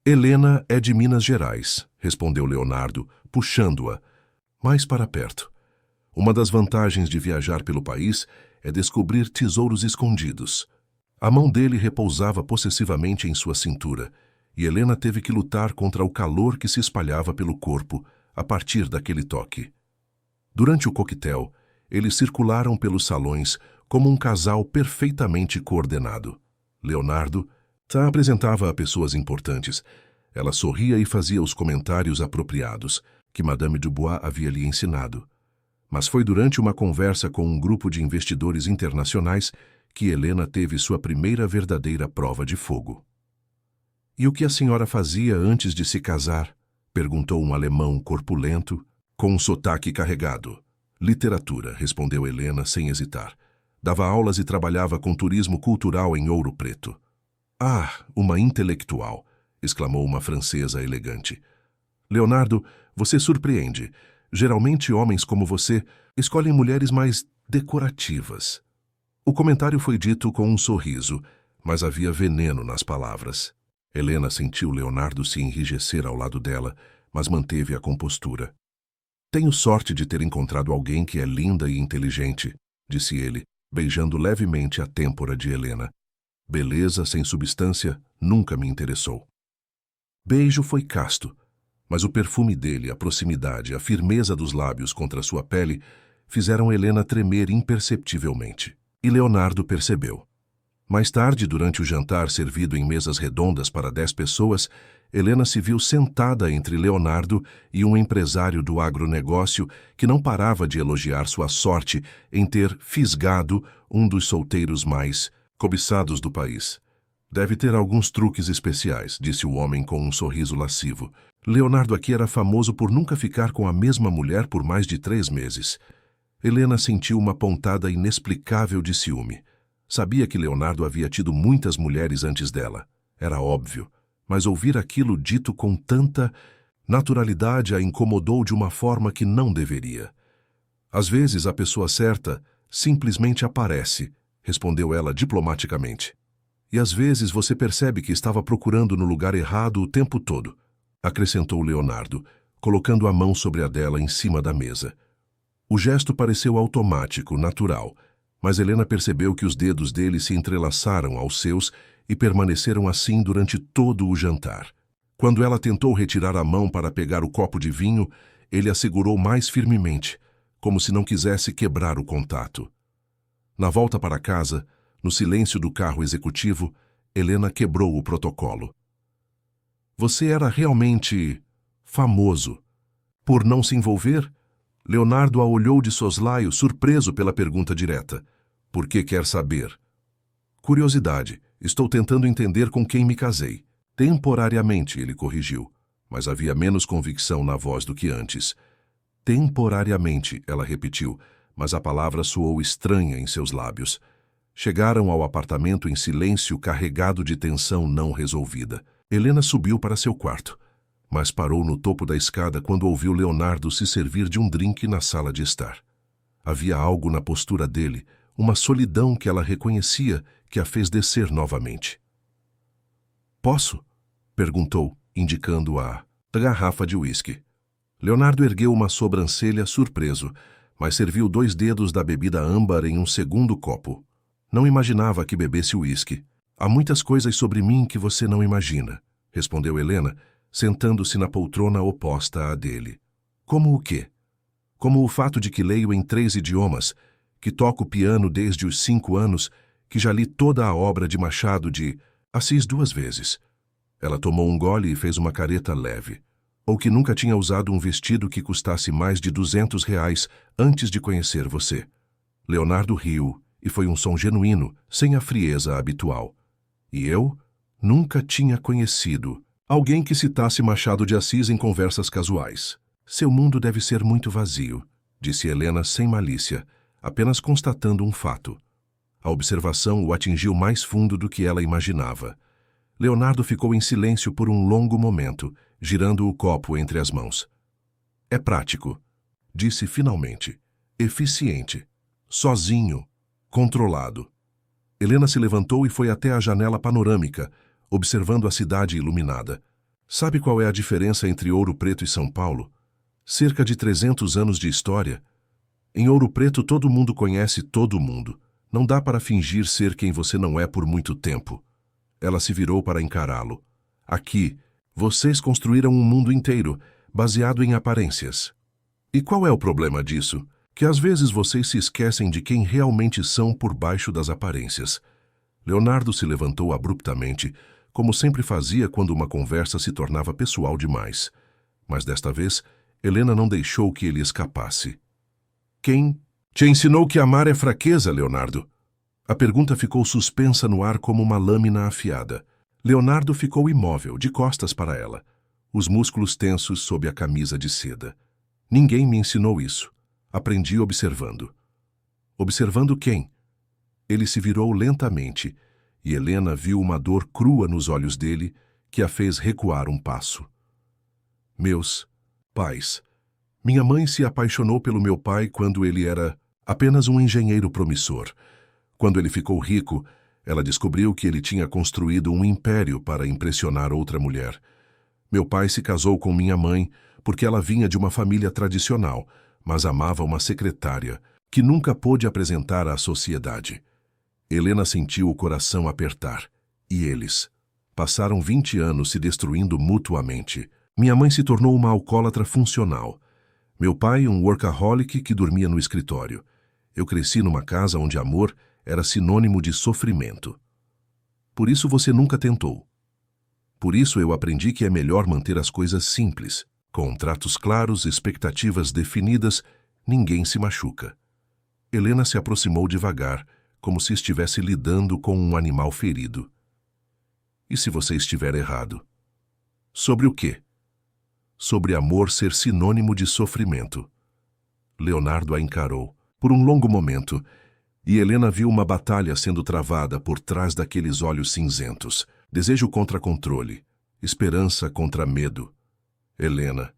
Helena é de Minas Gerais, respondeu Leonardo, puxando-a mais para perto. Uma das vantagens de viajar pelo país é descobrir tesouros escondidos. A mão dele repousava possessivamente em sua cintura, e Helena teve que lutar contra o calor que se espalhava pelo corpo a partir daquele toque. Durante o coquetel, eles circularam pelos salões como um casal perfeitamente coordenado. Leonardo apresentava a pessoas importantes. Ela sorria e fazia os comentários apropriados que Madame Dubois havia lhe ensinado. Mas foi durante uma conversa com um grupo de investidores internacionais que Helena teve sua primeira verdadeira prova de fogo. E o que a senhora fazia antes de se casar? Perguntou um alemão corpulento, com um sotaque carregado. Literatura, respondeu Helena sem hesitar. Dava aulas e trabalhava com turismo cultural em Ouro Preto. Ah, uma intelectual, exclamou uma francesa elegante. Leonardo, você surpreende. Geralmente homens como você escolhem mulheres mais decorativas. O comentário foi dito com um sorriso, mas havia veneno nas palavras. Helena sentiu Leonardo se enrijecer ao lado dela, mas manteve a compostura. Tenho sorte de ter encontrado alguém que é linda e inteligente, disse ele, beijando levemente a têmpora de Helena. Beleza sem substância nunca me interessou. Beijo foi casto, mas o perfume dele, a proximidade, a firmeza dos lábios contra sua pele fizeram Helena tremer imperceptivelmente. E Leonardo percebeu. Mais tarde, durante o jantar servido em mesas redondas para 10 pessoas, Helena se viu sentada entre Leonardo e um empresário do agronegócio que não parava de elogiar sua sorte em ter fisgado um dos solteiros mais cobiçados do país. Deve ter alguns truques especiais, disse o homem com um sorriso lascivo. Leonardo aqui era famoso por nunca ficar com a mesma mulher por mais de 3 meses. Helena sentiu uma pontada inexplicável de ciúme. Sabia que Leonardo havia tido muitas mulheres antes dela. Era óbvio, mas ouvir aquilo dito com tanta naturalidade a incomodou de uma forma que não deveria. Às vezes a pessoa certa simplesmente aparece, respondeu ela diplomaticamente. E às vezes você percebe que estava procurando no lugar errado o tempo todo, acrescentou Leonardo, colocando a mão sobre a dela em cima da mesa. O gesto pareceu automático, natural, mas Helena percebeu que os dedos dele se entrelaçaram aos seus e permaneceram assim durante todo o jantar. Quando ela tentou retirar a mão para pegar o copo de vinho, ele a segurou mais firmemente, como se não quisesse quebrar o contato. Na volta para casa, no silêncio do carro executivo, Helena quebrou o protocolo. Você era realmente famoso. Por não se envolver? Leonardo a olhou de soslaio, surpreso pela pergunta direta. Por que quer saber? Curiosidade. Estou tentando entender com quem me casei. Temporariamente, ele corrigiu, mas havia menos convicção na voz do que antes. Temporariamente, ela repetiu, mas a palavra soou estranha em seus lábios. Chegaram ao apartamento em silêncio carregado de tensão não resolvida. Helena subiu para seu quarto, mas parou no topo da escada quando ouviu Leonardo se servir de um drink na sala de estar. Havia algo na postura dele, uma solidão que ela reconhecia que a fez descer novamente. Posso? Perguntou, indicando a garrafa de uísque. Leonardo ergueu uma sobrancelha surpreso, mas serviu 2 dedos da bebida âmbar em um segundo copo. Não imaginava que bebesse uísque. Há muitas coisas sobre mim que você não imagina, respondeu Helena, sentando-se na poltrona oposta à dele. Como o quê? Como o fato de que leio em 3 idiomas, que toco piano desde os 5 anos, que já li toda a obra de Machado de Assis 2 vezes. Ela tomou um gole e fez uma careta leve. Ou que nunca tinha usado um vestido que custasse mais de R$ 200 antes de conhecer você. Leonardo riu, e foi um som genuíno, sem a frieza habitual. E eu nunca tinha conhecido alguém que citasse Machado de Assis em conversas casuais. Seu mundo deve ser muito vazio, disse Helena sem malícia, apenas constatando um fato. A observação o atingiu mais fundo do que ela imaginava. Leonardo ficou em silêncio por um longo momento, girando o copo entre as mãos. É prático, disse finalmente. Eficiente. Sozinho. Controlado. Helena se levantou e foi até a janela panorâmica, observando a cidade iluminada. Sabe qual é a diferença entre Ouro Preto e São Paulo? Cerca de 300 anos de história. Em Ouro Preto todo mundo conhece todo mundo. Não dá para fingir ser quem você não é por muito tempo. Ela se virou para encará-lo. Aqui, vocês construíram um mundo inteiro, baseado em aparências. E qual é o problema disso? Que às vezes vocês se esquecem de quem realmente são por baixo das aparências. Leonardo se levantou abruptamente, como sempre fazia quando uma conversa se tornava pessoal demais. Mas desta vez, Helena não deixou que ele escapasse. Quem te ensinou que amar é fraqueza, Leonardo? A pergunta ficou suspensa no ar como uma lâmina afiada. Leonardo ficou imóvel, de costas para ela, os músculos tensos sob a camisa de seda. Ninguém me ensinou isso. Aprendi observando. Observando quem? Ele se virou lentamente, e Helena viu uma dor crua nos olhos dele que a fez recuar um passo. Meus pais. Minha mãe se apaixonou pelo meu pai quando ele era apenas um engenheiro promissor. Quando ele ficou rico, ela descobriu que ele tinha construído um império para impressionar outra mulher. Meu pai se casou com minha mãe porque ela vinha de uma família tradicional, mas amava uma secretária que nunca pôde apresentar à sociedade. Helena sentiu o coração apertar. E eles? Passaram 20 anos se destruindo mutuamente. Minha mãe se tornou uma alcoólatra funcional. Meu pai, um workaholic que dormia no escritório. Eu cresci numa casa onde amor era sinônimo de sofrimento. Por isso você nunca tentou. Por isso eu aprendi que é melhor manter as coisas simples. Com tratos claros, expectativas definidas, ninguém se machuca. Helena se aproximou devagar, como se estivesse lidando com um animal ferido. E se você estiver errado? Sobre o quê? Sobre amor ser sinônimo de sofrimento. Leonardo a encarou, por um longo momento, e Helena viu uma batalha sendo travada por trás daqueles olhos cinzentos. Desejo contra controle, esperança contra medo. Helena.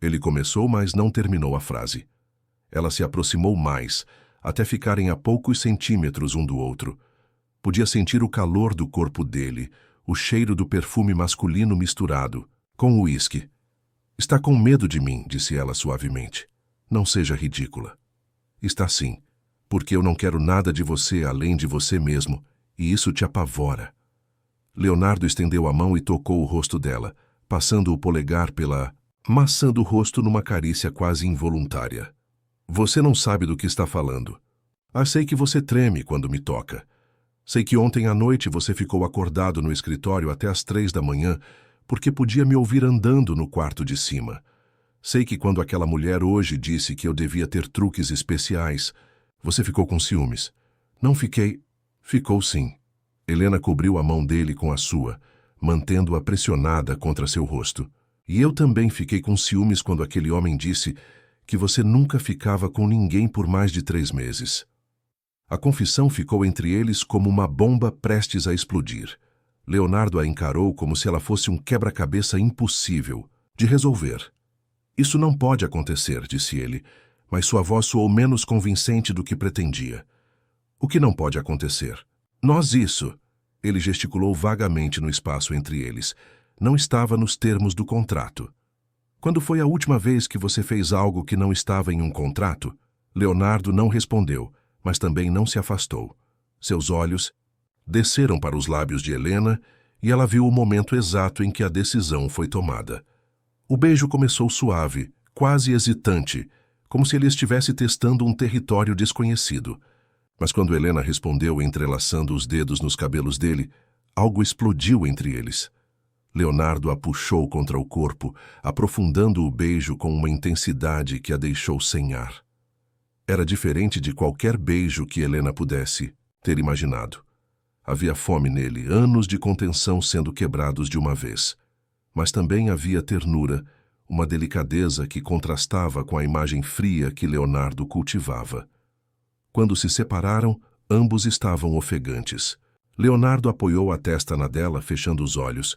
Ele começou, mas não terminou a frase. Ela se aproximou mais, até ficarem a poucos centímetros um do outro. Podia sentir o calor do corpo dele, o cheiro do perfume masculino misturado, com o uísque. Está com medo de mim, disse ela suavemente. Não seja ridícula. Está sim, porque eu não quero nada de você além de você mesmo, e isso te apavora. Leonardo estendeu a mão e tocou o rosto dela, passando o polegar pela maçã do rosto numa carícia quase involuntária. Você não sabe do que está falando. Sei que você treme quando me toca. Sei que ontem à noite você ficou acordado no escritório até às 3 da manhã, porque podia me ouvir andando no quarto de cima. Sei que quando aquela mulher hoje disse que eu devia ter truques especiais, você ficou com ciúmes. Não fiquei. Ficou sim. Helena cobriu a mão dele com a sua, mantendo-a pressionada contra seu rosto. E eu também fiquei com ciúmes quando aquele homem disse que você nunca ficava com ninguém por mais de 3 meses. A confissão ficou entre eles como uma bomba prestes a explodir. Leonardo a encarou como se ela fosse um quebra-cabeça impossível de resolver. Isso não pode acontecer, disse ele, mas sua voz soou menos convincente do que pretendia. O que não pode acontecer? Nós isso. Ele gesticulou vagamente no espaço entre eles. Não estava nos termos do contrato. Quando foi a última vez que você fez algo que não estava em um contrato? Leonardo não respondeu, mas também não se afastou. Seus olhos desceram para os lábios de Helena e ela viu o momento exato em que a decisão foi tomada. O beijo começou suave, quase hesitante, como se ele estivesse testando um território desconhecido. Mas quando Helena respondeu entrelaçando os dedos nos cabelos dele, algo explodiu entre eles. Leonardo a puxou contra o corpo, aprofundando o beijo com uma intensidade que a deixou sem ar. Era diferente de qualquer beijo que Helena pudesse ter imaginado. Havia fome nele, anos de contenção sendo quebrados de uma vez. Mas também havia ternura, uma delicadeza que contrastava com a imagem fria que Leonardo cultivava. Quando se separaram, ambos estavam ofegantes. Leonardo apoiou a testa na dela, fechando os olhos.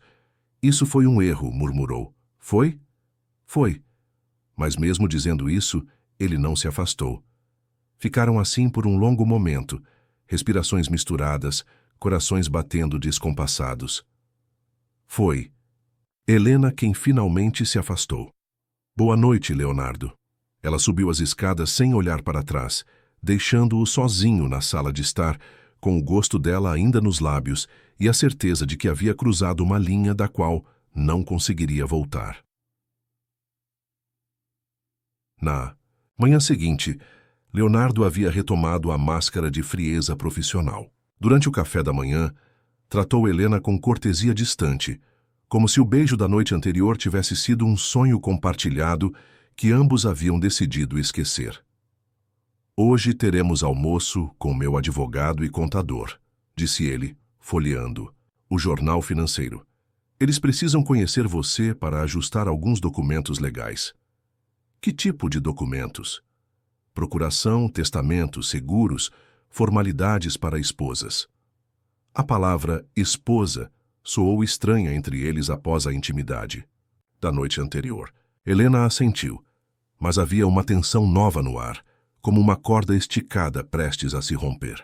Isso foi um erro, murmurou. Foi? Foi. Mas mesmo dizendo isso, ele não se afastou. Ficaram assim por um longo momento, respirações misturadas, corações batendo descompassados. Foi Helena quem finalmente se afastou. Boa noite, Leonardo. Ela subiu as escadas sem olhar para trás, deixando-o sozinho na sala de estar, com o gosto dela ainda nos lábios e a certeza de que havia cruzado uma linha da qual não conseguiria voltar. Na manhã seguinte, Leonardo havia retomado a máscara de frieza profissional. Durante o café da manhã, tratou Helena com cortesia distante, como se o beijo da noite anterior tivesse sido um sonho compartilhado que ambos haviam decidido esquecer. Hoje teremos almoço com meu advogado e contador, disse ele, folheando o jornal financeiro. Eles precisam conhecer você para ajustar alguns documentos legais. Que tipo de documentos? Procuração, testamento, seguros, formalidades para esposas. A palavra esposa soou estranha entre eles após a intimidade da noite anterior. Helena assentiu, mas havia uma tensão nova no ar, como uma corda esticada prestes a se romper.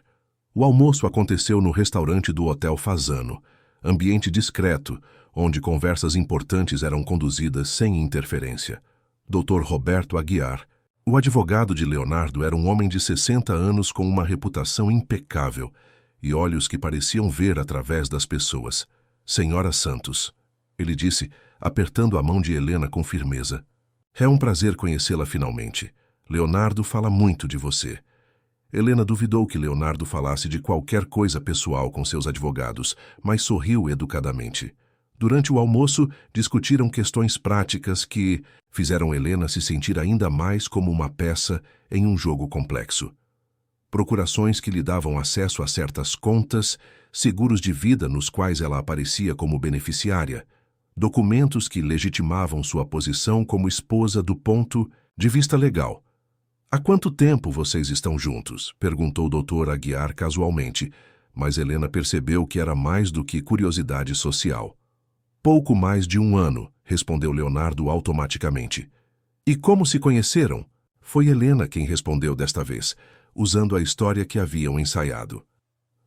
O almoço aconteceu no restaurante do Hotel Fasano, ambiente discreto, onde conversas importantes eram conduzidas sem interferência. Dr. Roberto Aguiar, o advogado de Leonardo, era um homem de 60 anos com uma reputação impecável e olhos que pareciam ver através das pessoas. Senhora Santos, ele disse, apertando a mão de Helena com firmeza. É um prazer conhecê-la finalmente. Leonardo fala muito de você. Helena duvidou que Leonardo falasse de qualquer coisa pessoal com seus advogados, mas sorriu educadamente. Durante o almoço, discutiram questões práticas que fizeram Helena se sentir ainda mais como uma peça em um jogo complexo. Procurações que lhe davam acesso a certas contas, seguros de vida nos quais ela aparecia como beneficiária, documentos que legitimavam sua posição como esposa do ponto de vista legal. Há quanto tempo vocês estão juntos? Perguntou o Dr. Aguiar casualmente, mas Helena percebeu que era mais do que curiosidade social. Pouco mais de 1 ano, respondeu Leonardo automaticamente. E como se conheceram? Foi Helena quem respondeu desta vez, usando a história que haviam ensaiado.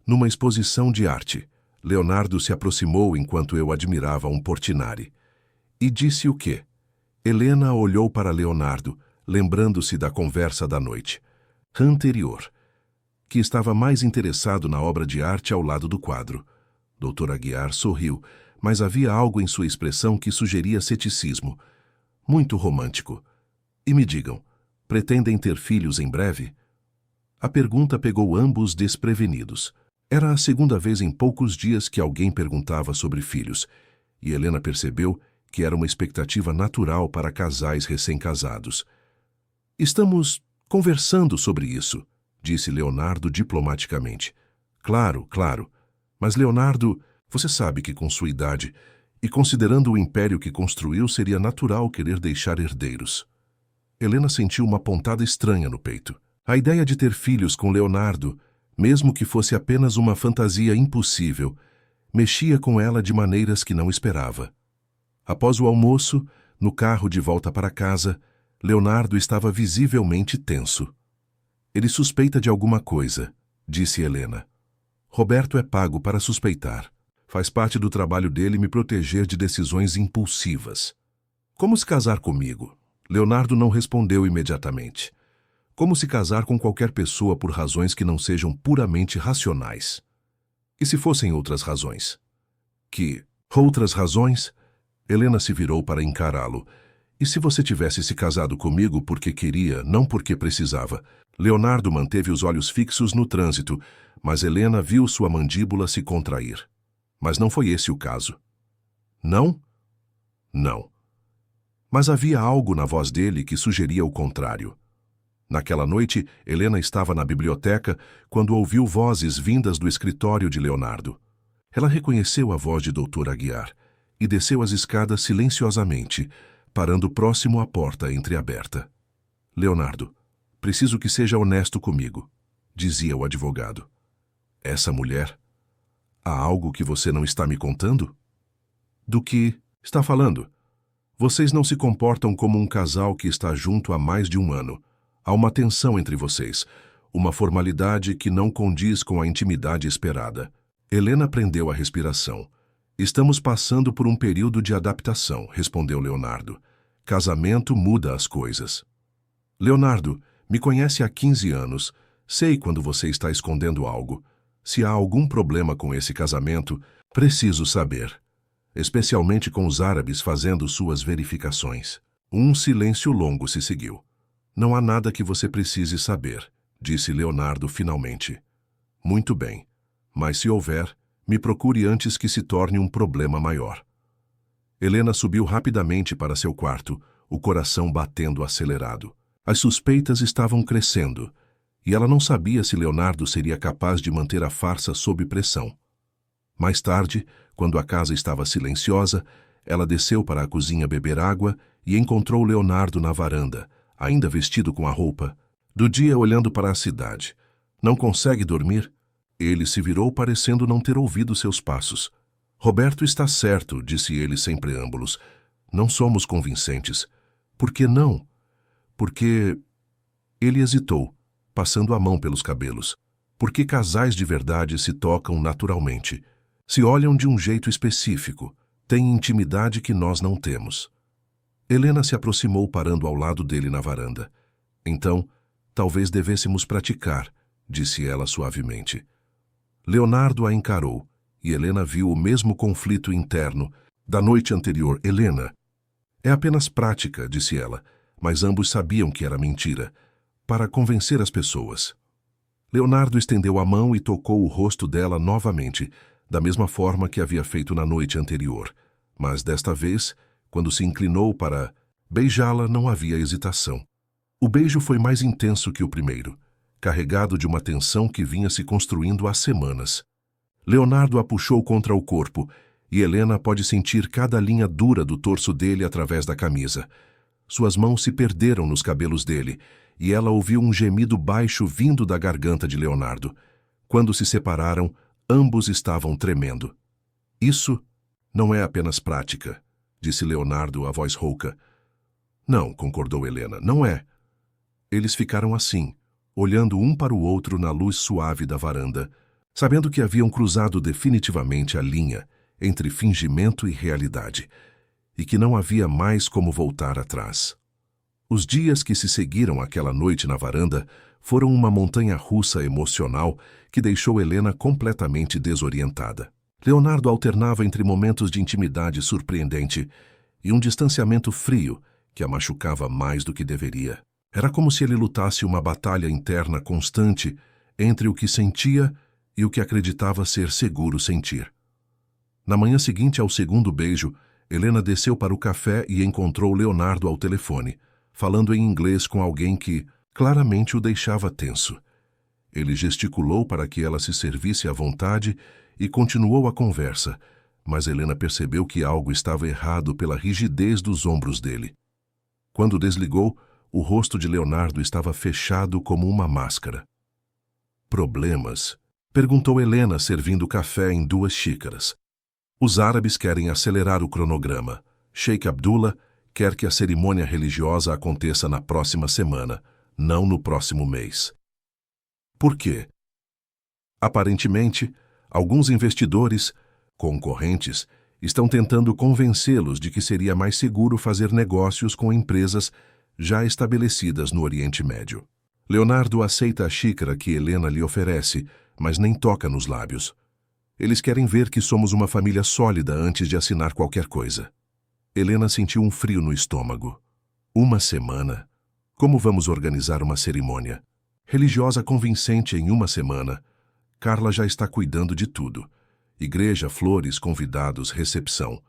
Numa exposição de arte, Leonardo se aproximou enquanto eu admirava um Portinari. E disse o quê? Helena olhou para Leonardo, lembrando-se da conversa da noite anterior, que estava mais interessado na obra de arte ao lado do quadro. Dr. Aguiar sorriu, mas havia algo em sua expressão que sugeria ceticismo. Muito romântico. E me digam, pretendem ter filhos em breve? A pergunta pegou ambos desprevenidos. Era a segunda vez em poucos dias que alguém perguntava sobre filhos, e Helena percebeu que era uma expectativa natural para casais recém-casados. Estamos conversando sobre isso, disse Leonardo diplomaticamente. Claro, claro. Mas, Leonardo, você sabe que com sua idade, e considerando o império que construiu, seria natural querer deixar herdeiros. Helena sentiu uma pontada estranha no peito. A ideia de ter filhos com Leonardo, mesmo que fosse apenas uma fantasia impossível, mexia com ela de maneiras que não esperava. Após o almoço, no carro de volta para casa, Leonardo estava visivelmente tenso. Ele suspeita de alguma coisa, disse Helena. Roberto é pago para suspeitar. Faz parte do trabalho dele me proteger de decisões impulsivas. Como se casar comigo? Leonardo não respondeu imediatamente. Como se casar com qualquer pessoa por razões que não sejam puramente racionais? E se fossem outras razões? Que outras razões? Helena se virou para encará-lo. E se você tivesse se casado comigo porque queria, não porque precisava? Leonardo manteve os olhos fixos no trânsito, mas Helena viu sua mandíbula se contrair. Mas não foi esse o caso. Não? Não. Mas havia algo na voz dele que sugeria o contrário. Naquela noite, Helena estava na biblioteca quando ouviu vozes vindas do escritório de Leonardo. Ela reconheceu a voz de Dr. Aguiar e desceu as escadas silenciosamente, parando próximo à porta entreaberta. Leonardo, preciso que seja honesto comigo, dizia o advogado. Essa mulher... Há algo que você não está me contando? Do que está falando? Vocês não se comportam como um casal que está junto há mais de 1 ano. Há uma tensão entre vocês, uma formalidade que não condiz com a intimidade esperada. Helena prendeu a respiração. Estamos passando por um período de adaptação, respondeu Leonardo. Casamento muda as coisas. Leonardo, me conhece há 15 anos. Sei quando você está escondendo algo. Se há algum problema com esse casamento, preciso saber. Especialmente com os árabes fazendo suas verificações. Um silêncio longo se seguiu. Não há nada que você precise saber, disse Leonardo finalmente. Muito bem, mas se houver, me procure antes que se torne um problema maior. Helena subiu rapidamente para seu quarto, o coração batendo acelerado. As suspeitas estavam crescendo, e ela não sabia se Leonardo seria capaz de manter a farsa sob pressão. Mais tarde, quando a casa estava silenciosa, ela desceu para a cozinha beber água e encontrou Leonardo na varanda, ainda vestido com a roupa do dia olhando para a cidade. Não consegue dormir? Ele se virou parecendo não ter ouvido seus passos. Roberto está certo, disse ele sem preâmbulos. Não somos convincentes. Por que não? Porque... Ele hesitou, passando a mão pelos cabelos. Porque casais de verdade se tocam naturalmente. Se olham de um jeito específico. Têm intimidade que nós não temos. Helena se aproximou parando ao lado dele na varanda. Então, talvez devêssemos praticar, disse ela suavemente. Leonardo a encarou, e Helena viu o mesmo conflito interno da noite anterior. Helena, é apenas prática, disse ela, mas ambos sabiam que era mentira, para convencer as pessoas. Leonardo estendeu a mão e tocou o rosto dela novamente, da mesma forma que havia feito na noite anterior. Mas desta vez, quando se inclinou para beijá-la, não havia hesitação. O beijo foi mais intenso que o primeiro, carregado de uma tensão que vinha se construindo há semanas. Leonardo a puxou contra o corpo, e Helena pode sentir cada linha dura do torso dele através da camisa. Suas mãos se perderam nos cabelos dele, e ela ouviu um gemido baixo vindo da garganta de Leonardo. Quando se separaram, ambos estavam tremendo. Isso não é apenas prática, disse Leonardo, a voz rouca. Não, concordou Helena, não é. Eles ficaram assim, olhando um para o outro na luz suave da varanda, sabendo que haviam cruzado definitivamente a linha entre fingimento e realidade, e que não havia mais como voltar atrás. Os dias que se seguiram àquela noite na varanda foram uma montanha-russa emocional que deixou Helena completamente desorientada. Leonardo alternava entre momentos de intimidade surpreendente e um distanciamento frio que a machucava mais do que deveria. Era como se ele lutasse uma batalha interna constante entre o que sentia e o que acreditava ser seguro sentir. Na manhã seguinte ao segundo beijo, Helena desceu para o café e encontrou Leonardo ao telefone, falando em inglês com alguém que claramente o deixava tenso. Ele gesticulou para que ela se servisse à vontade e continuou a conversa, mas Helena percebeu que algo estava errado pela rigidez dos ombros dele. Quando desligou, o rosto de Leonardo estava fechado como uma máscara. Problemas? Perguntou Helena, servindo café em 2 xícaras. Os árabes querem acelerar o cronograma. Sheikh Abdullah quer que a cerimônia religiosa aconteça na próxima semana, não no próximo mês. Por quê? Aparentemente, alguns investidores, concorrentes, estão tentando convencê-los de que seria mais seguro fazer negócios com empresas já estabelecidas no Oriente Médio. Leonardo aceita a xícara que Helena lhe oferece, mas nem toca nos lábios. Eles querem ver que somos uma família sólida antes de assinar qualquer coisa. Helena sentiu um frio no estômago. 1 semana? Como vamos organizar uma cerimônia? Religiosa convincente em 1 semana. Carla já está cuidando de tudo. Igreja, flores, convidados, recepção.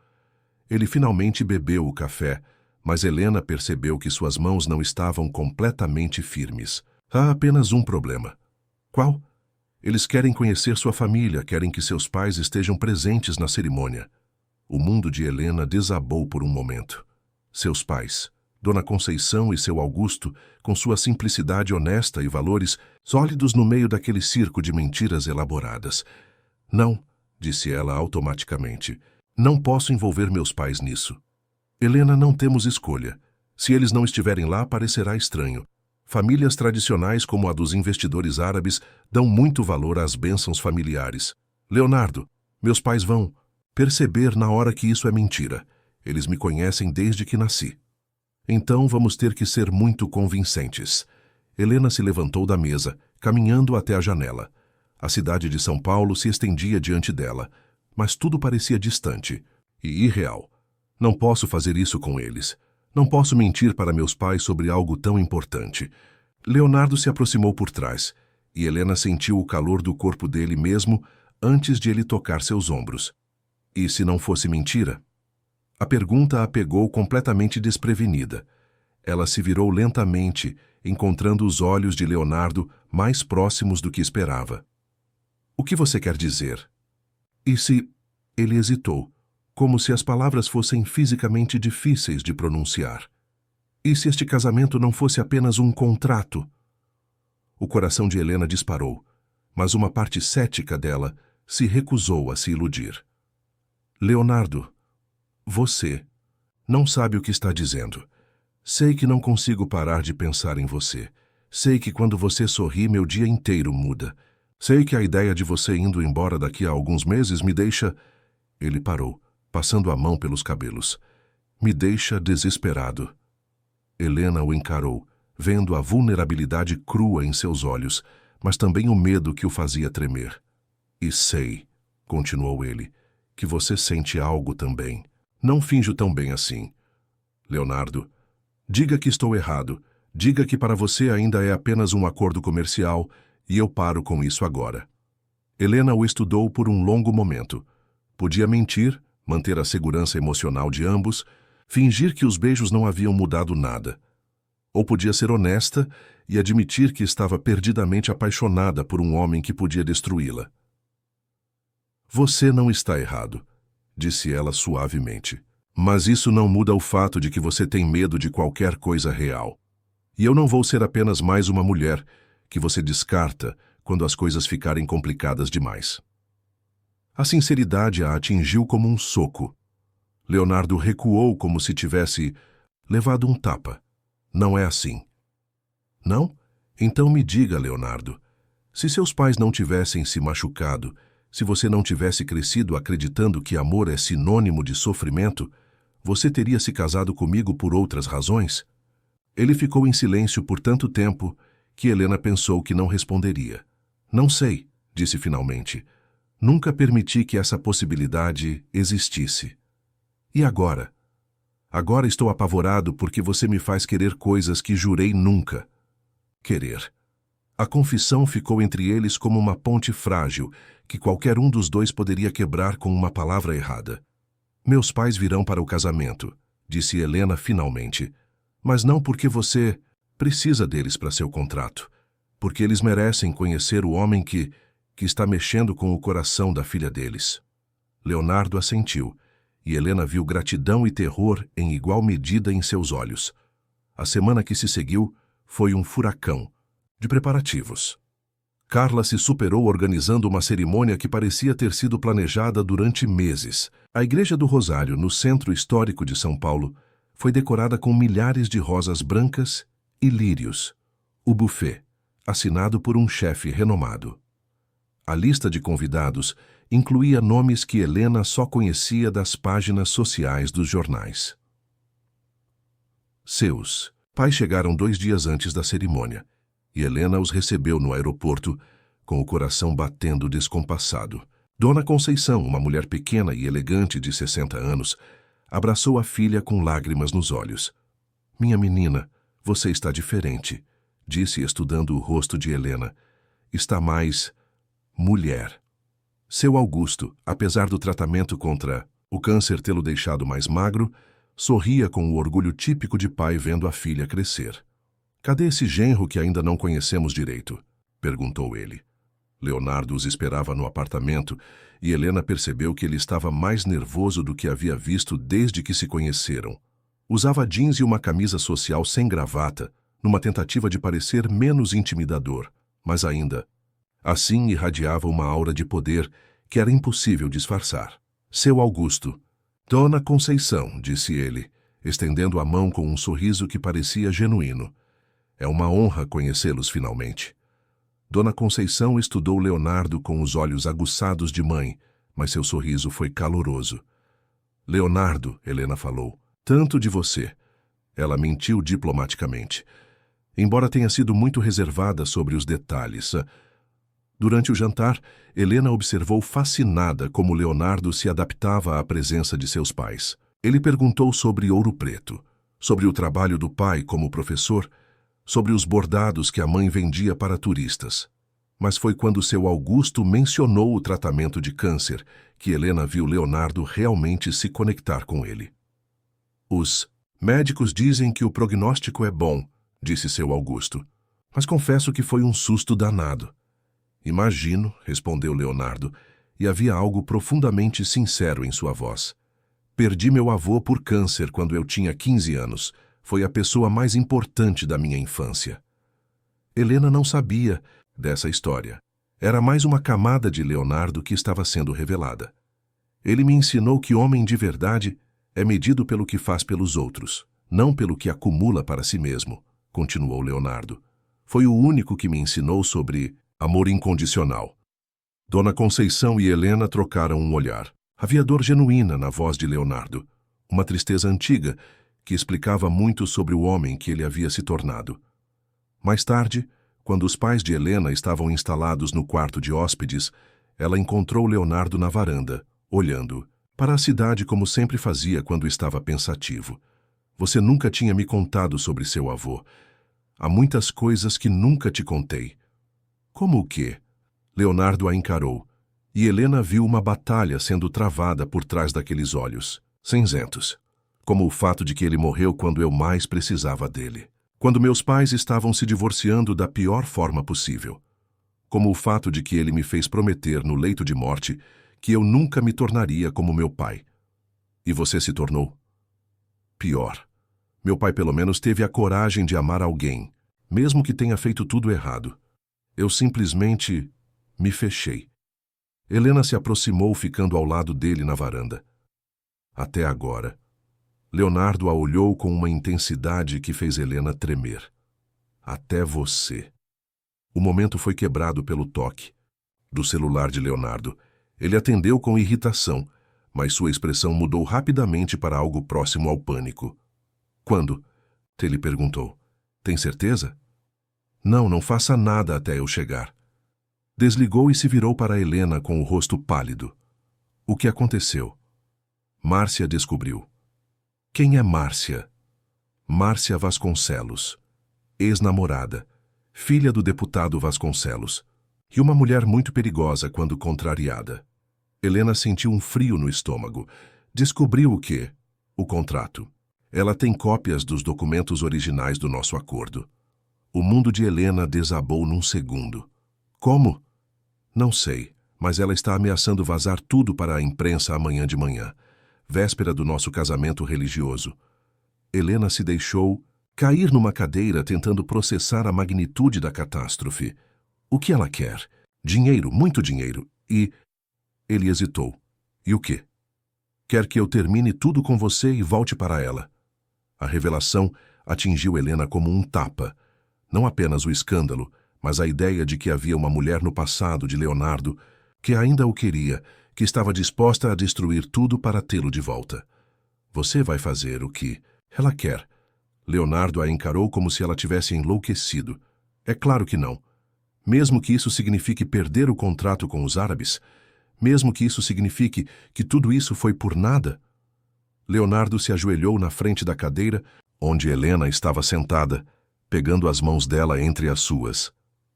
Ele finalmente bebeu o café, mas Helena percebeu que suas mãos não estavam completamente firmes. Há apenas um problema. Qual? Eles querem conhecer sua família, querem que seus pais estejam presentes na cerimônia. O mundo de Helena desabou por um momento. Seus pais, Dona Conceição e seu Augusto, com sua simplicidade honesta e valores sólidos no meio daquele circo de mentiras elaboradas. Não, disse ela automaticamente. Não posso envolver meus pais nisso. Helena, não temos escolha. Se eles não estiverem lá, parecerá estranho. Famílias tradicionais como a dos investidores árabes dão muito valor às bênçãos familiares. Leonardo, meus pais vão perceber na hora que isso é mentira. Eles me conhecem desde que nasci. Então vamos ter que ser muito convincentes. Helena se levantou da mesa, caminhando até a janela. A cidade de São Paulo se estendia diante dela, mas tudo parecia distante e irreal. Não posso fazer isso com eles. Não posso mentir para meus pais sobre algo tão importante. Leonardo se aproximou por trás, e Helena sentiu o calor do corpo dele mesmo antes de ele tocar seus ombros. E se não fosse mentira? A pergunta a pegou completamente desprevenida. Ela se virou lentamente, encontrando os olhos de Leonardo mais próximos do que esperava. O que você quer dizer? E se... Ele hesitou, como se as palavras fossem fisicamente difíceis de pronunciar. E se este casamento não fosse apenas um contrato? O coração de Helena disparou, mas uma parte cética dela se recusou a se iludir. Leonardo, você não sabe o que está dizendo. Sei que não consigo parar de pensar em você. Sei que quando você sorri, meu dia inteiro muda. Sei que a ideia de você indo embora daqui a alguns meses me deixa... Ele parou, passando a mão pelos cabelos. Me deixa desesperado. Helena o encarou, vendo a vulnerabilidade crua em seus olhos, mas também o medo que o fazia tremer. E sei, continuou ele, que você sente algo também. Não finjo tão bem assim. Leonardo, diga que estou errado. Diga que para você ainda é apenas um acordo comercial e eu paro com isso agora. Helena o estudou por um longo momento. Podia mentir, manter a segurança emocional de ambos, fingir que os beijos não haviam mudado nada. Ou podia ser honesta e admitir que estava perdidamente apaixonada por um homem que podia destruí-la. Você não está errado, disse ela suavemente. Mas isso não muda o fato de que você tem medo de qualquer coisa real. E eu não vou ser apenas mais uma mulher que você descarta quando as coisas ficarem complicadas demais. A sinceridade a atingiu como um soco. Leonardo recuou como se tivesse levado um tapa. Não é assim. Não? Então me diga, Leonardo, se seus pais não tivessem se machucado, se você não tivesse crescido acreditando que amor é sinônimo de sofrimento, você teria se casado comigo por outras razões? Ele ficou em silêncio por tanto tempo que Helena pensou que não responderia. Não sei, disse finalmente. Nunca permiti que essa possibilidade existisse. E agora? Agora estou apavorado porque você me faz querer coisas que jurei nunca querer. A confissão ficou entre eles como uma ponte frágil que qualquer um dos dois poderia quebrar com uma palavra errada. Meus pais virão para o casamento, disse Helena finalmente. Mas não porque você precisa deles para seu contrato. Porque eles merecem conhecer o homem que está mexendo com o coração da filha deles. Leonardo assentiu, e Helena viu gratidão e terror em igual medida em seus olhos. A semana que se seguiu foi um furacão de preparativos. Carla se superou organizando uma cerimônia que parecia ter sido planejada durante meses. A Igreja do Rosário, no centro histórico de São Paulo, foi decorada com milhares de rosas brancas e lírios. O buffet, assinado por um chefe renomado. A lista de convidados incluía nomes que Helena só conhecia das páginas sociais dos jornais. Seus pais chegaram 2 dias antes da cerimônia, e Helena os recebeu no aeroporto com o coração batendo descompassado. Dona Conceição, uma mulher pequena e elegante de 60 anos, abraçou a filha com lágrimas nos olhos. Minha menina, você está diferente, disse estudando o rosto de Helena. Está mais mulher. Seu Augusto, apesar do tratamento contra o câncer tê-lo deixado mais magro, sorria com o orgulho típico de pai vendo a filha crescer. Cadê esse genro que ainda não conhecemos direito? Perguntou ele. Leonardo os esperava no apartamento e Helena percebeu que ele estava mais nervoso do que havia visto desde que se conheceram. Usava jeans e uma camisa social sem gravata, numa tentativa de parecer menos intimidador, mas ainda assim irradiava uma aura de poder que era impossível disfarçar. Seu Augusto. Dona Conceição, disse ele, estendendo a mão com um sorriso que parecia genuíno. É uma honra conhecê-los finalmente. Dona Conceição estudou Leonardo com os olhos aguçados de mãe, mas seu sorriso foi caloroso. Leonardo, Helena falou, tanto de você. Ela mentiu diplomaticamente. Embora tenha sido muito reservada sobre os detalhes. Durante o jantar, Helena observou fascinada como Leonardo se adaptava à presença de seus pais. Ele perguntou sobre Ouro Preto, sobre o trabalho do pai como professor, sobre os bordados que a mãe vendia para turistas. Mas foi quando seu Augusto mencionou o tratamento de câncer que Helena viu Leonardo realmente se conectar com ele. Os médicos dizem que o prognóstico é bom, disse seu Augusto, mas confesso que foi um susto danado. Imagino, respondeu Leonardo, e havia algo profundamente sincero em sua voz. Perdi meu avô por câncer quando eu tinha 15 anos. Foi a pessoa mais importante da minha infância. Helena não sabia dessa história. Era mais uma camada de Leonardo que estava sendo revelada. Ele me ensinou que homem de verdade é medido pelo que faz pelos outros, não pelo que acumula para si mesmo, continuou Leonardo. Foi o único que me ensinou sobre amor incondicional. Dona Conceição e Helena trocaram um olhar. Havia dor genuína na voz de Leonardo, uma tristeza antiga que explicava muito sobre o homem que ele havia se tornado. Mais tarde, quando os pais de Helena estavam instalados no quarto de hóspedes, ela encontrou Leonardo na varanda, olhando para a cidade como sempre fazia quando estava pensativo. Você nunca tinha me contado sobre seu avô. Há muitas coisas que nunca te contei. Como o quê? Leonardo a encarou, e Helena viu uma batalha sendo travada por trás daqueles olhos, cinzentos, como o fato de que ele morreu quando eu mais precisava dele. Quando meus pais estavam se divorciando da pior forma possível. Como o fato de que ele me fez prometer no leito de morte que eu nunca me tornaria como meu pai. E você se tornou? Pior. Meu pai pelo menos teve a coragem de amar alguém, mesmo que tenha feito tudo errado. Eu simplesmente me fechei. Helena se aproximou, ficando ao lado dele na varanda. Até agora. Leonardo a olhou com uma intensidade que fez Helena tremer. Até você. O momento foi quebrado pelo toque do celular de Leonardo. Ele atendeu com irritação, mas sua expressão mudou rapidamente para algo próximo ao pânico. Quando? Ele perguntou. Tem certeza? Não, não faça nada até eu chegar. Desligou e se virou para Helena com o rosto pálido. O que aconteceu? Márcia descobriu. Quem é Márcia? Márcia Vasconcelos, ex-namorada, filha do deputado Vasconcelos, e uma mulher muito perigosa quando contrariada. Helena sentiu um frio no estômago. Descobriu o quê? O contrato. Ela tem cópias dos documentos originais do nosso acordo. O mundo de Helena desabou num segundo. Como? Não sei, mas ela está ameaçando vazar tudo para a imprensa amanhã de manhã, véspera do nosso casamento religioso. Helena se deixou cair numa cadeira tentando processar a magnitude da catástrofe. O que ela quer? Dinheiro, muito dinheiro. E... Ele hesitou. E o quê? Quer que eu termine tudo com você e volte para ela. A revelação atingiu Helena como um tapa. Não apenas o escândalo, mas a ideia de que havia uma mulher no passado de Leonardo que ainda o queria, que estava disposta a destruir tudo para tê-lo de volta. Você vai fazer o que ela quer. Leonardo a encarou como se ela tivesse enlouquecido. É claro que não. Mesmo que isso signifique perder o contrato com os árabes, mesmo que isso signifique que tudo isso foi por nada. Leonardo se ajoelhou na frente da cadeira, onde Helena estava sentada, pegando as mãos dela entre as suas.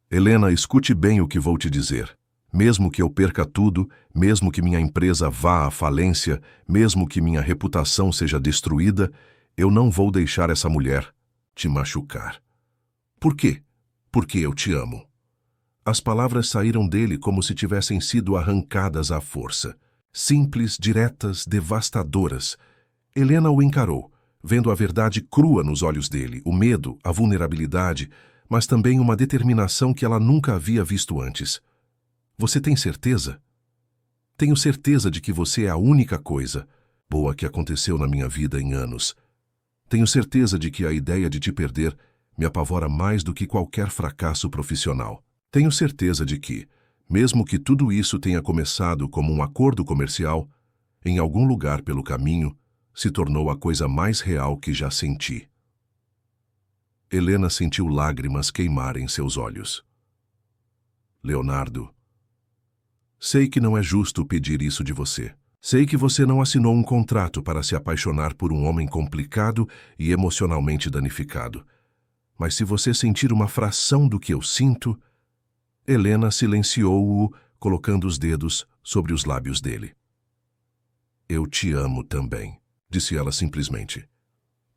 Helena, escute bem o que vou te dizer. Mesmo que eu perca tudo, mesmo que minha empresa vá à falência, mesmo que minha reputação seja destruída, eu não vou deixar essa mulher te machucar. Por quê? Porque eu te amo. As palavras saíram dele como se tivessem sido arrancadas à força. Simples, diretas, devastadoras. Helena o encarou, vendo a verdade crua nos olhos dele, o medo, a vulnerabilidade, mas também uma determinação que ela nunca havia visto antes. Você tem certeza? Tenho certeza de que você é a única coisa boa que aconteceu na minha vida em anos. Tenho certeza de que a ideia de te perder me apavora mais do que qualquer fracasso profissional. Tenho certeza de que, mesmo que tudo isso tenha começado como um acordo comercial, em algum lugar pelo caminho, se tornou a coisa mais real que já senti. Helena sentiu lágrimas queimarem seus olhos. Leonardo, sei que não é justo pedir isso de você. Sei que você não assinou um contrato para se apaixonar por um homem complicado e emocionalmente danificado. Mas se você sentir uma fração do que eu sinto... Helena silenciou-o, colocando os dedos sobre os lábios dele. Eu te amo também, disse ela simplesmente.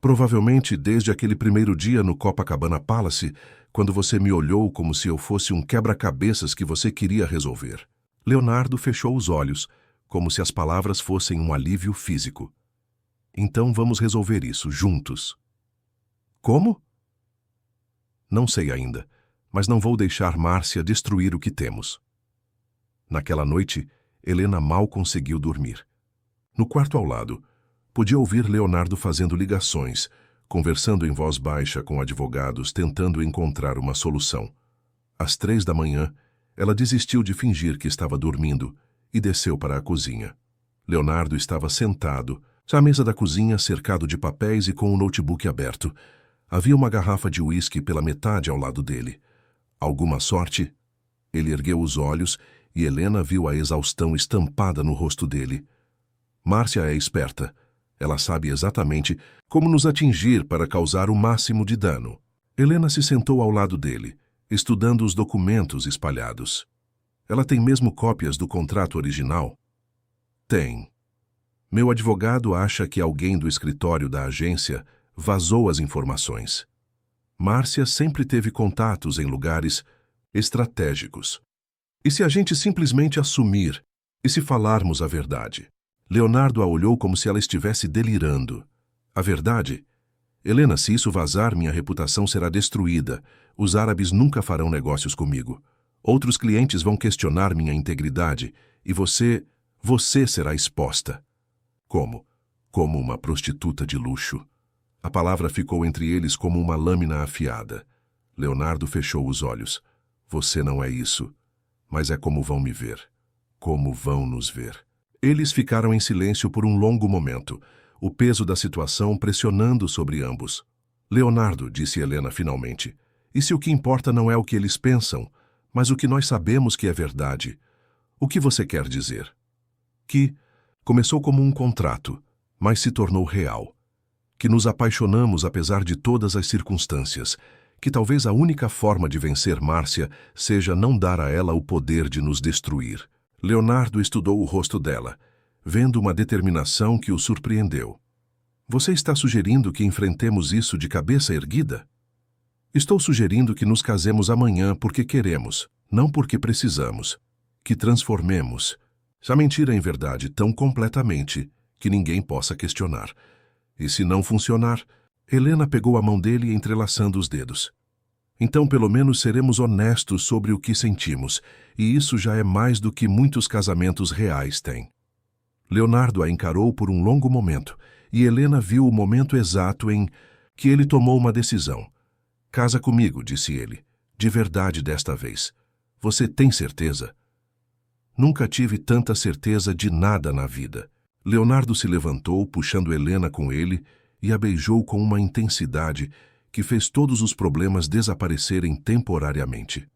Provavelmente desde aquele primeiro dia no Copacabana Palace, quando você me olhou como se eu fosse um quebra-cabeças que você queria resolver. Leonardo fechou os olhos, como se as palavras fossem um alívio físico. Então vamos resolver isso, juntos. Como? Não sei ainda, mas não vou deixar Márcia destruir o que temos. Naquela noite, Helena mal conseguiu dormir. No quarto ao lado, podia ouvir Leonardo fazendo ligações, conversando em voz baixa com advogados, tentando encontrar uma solução. Às 3 da manhã, ela desistiu de fingir que estava dormindo e desceu para a cozinha. Leonardo estava sentado à mesa da cozinha, cercado de papéis e com o notebook aberto. Havia uma garrafa de uísque pela metade ao lado dele. Alguma sorte? Ele ergueu os olhos e Helena viu a exaustão estampada no rosto dele. Márcia é esperta. Ela sabe exatamente como nos atingir para causar o máximo de dano. Helena se sentou ao lado dele, estudando os documentos espalhados. Ela tem mesmo cópias do contrato original? Tem. Meu advogado acha que alguém do escritório da agência vazou as informações. Márcia sempre teve contatos em lugares estratégicos. E se a gente simplesmente assumir, e se falarmos a verdade? Leonardo a olhou como se ela estivesse delirando. A verdade? Helena, se isso vazar, minha reputação será destruída. Os árabes nunca farão negócios comigo. Outros clientes vão questionar minha integridade e você será exposta. Como? Como uma prostituta de luxo. A palavra ficou entre eles como uma lâmina afiada. Leonardo fechou os olhos. Você não é isso, mas é como vão me ver. Como vão nos ver. Eles ficaram em silêncio por um longo momento, o peso da situação pressionando sobre ambos. Leonardo, disse Helena finalmente, e se o que importa não é o que eles pensam, mas o que nós sabemos que é verdade? O que você quer dizer? Que começou como um contrato, mas se tornou real. Que nos apaixonamos apesar de todas as circunstâncias. Que talvez a única forma de vencer Márcia seja não dar a ela o poder de nos destruir. Leonardo estudou o rosto dela, vendo uma determinação que o surpreendeu. Você está sugerindo que enfrentemos isso de cabeça erguida? Estou sugerindo que nos casemos amanhã porque queremos, não porque precisamos. Que transformemos a mentira em verdade tão completamente que ninguém possa questionar. E se não funcionar, Helena pegou a mão dele entrelaçando os dedos. Então pelo menos seremos honestos sobre o que sentimos, e isso já é mais do que muitos casamentos reais têm. Leonardo a encarou por um longo momento, e Helena viu o momento exato em que ele tomou uma decisão. Casa comigo, disse ele, de verdade desta vez. Você tem certeza? Nunca tive tanta certeza de nada na vida. Leonardo se levantou, puxando Helena com ele, e a beijou com uma intensidade que fez todos os problemas desaparecerem temporariamente.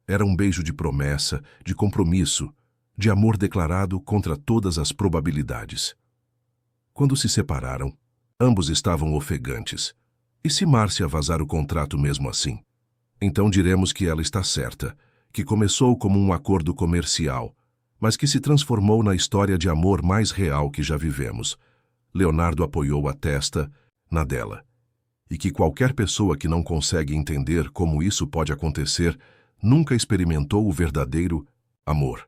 Era um beijo de promessa, de compromisso, de amor declarado contra todas as probabilidades. Quando se separaram, ambos estavam ofegantes. E se Márcia vazar o contrato mesmo assim? Então diremos que ela está certa, que começou como um acordo comercial, mas que se transformou na história de amor mais real que já vivemos. Leonardo apoiou a testa na dela. E que qualquer pessoa que não consegue entender como isso pode acontecer nunca experimentou o verdadeiro amor.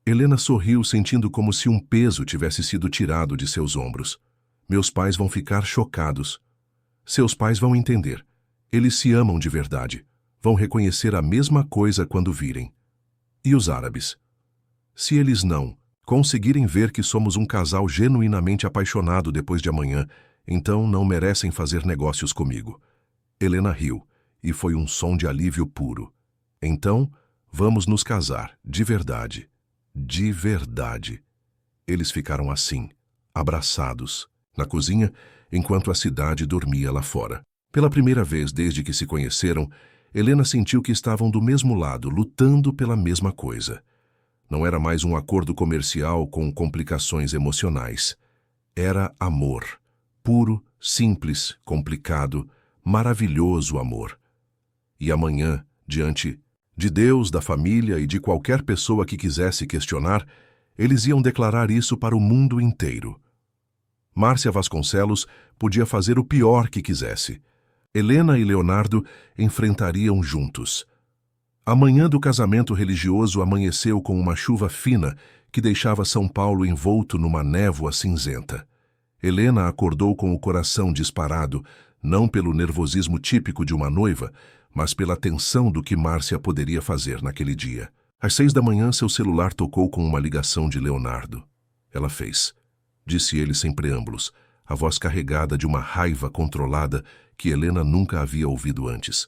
Helena sorriu, sentindo como se um peso tivesse sido tirado de seus ombros. Meus pais vão ficar chocados. Seus pais vão entender. Eles se amam de verdade. Vão reconhecer a mesma coisa quando virem. E os árabes? Se eles não conseguirem ver que somos um casal genuinamente apaixonado depois de amanhã, então não merecem fazer negócios comigo. Helena riu, e foi um som de alívio puro. Então, vamos nos casar, de verdade. De verdade. Eles ficaram assim, abraçados, na cozinha, enquanto a cidade dormia lá fora. Pela primeira vez desde que se conheceram, Helena sentiu que estavam do mesmo lado, lutando pela mesma coisa. Não era mais um acordo comercial com complicações emocionais. Era amor. Puro, simples, complicado, maravilhoso amor. E amanhã, diante de Deus, da família e de qualquer pessoa que quisesse questionar, eles iam declarar isso para o mundo inteiro. Márcia Vasconcelos podia fazer o pior que quisesse. Helena e Leonardo enfrentariam juntos. A manhã do casamento religioso amanheceu com uma chuva fina que deixava São Paulo envolto numa névoa cinzenta. Helena acordou com o coração disparado, não pelo nervosismo típico de uma noiva, mas pela tensão do que Márcia poderia fazer naquele dia. Às 6 da manhã, seu celular tocou com uma ligação de Leonardo. Ela fez. Disse ele sem preâmbulos, a voz carregada de uma raiva controlada que Helena nunca havia ouvido antes.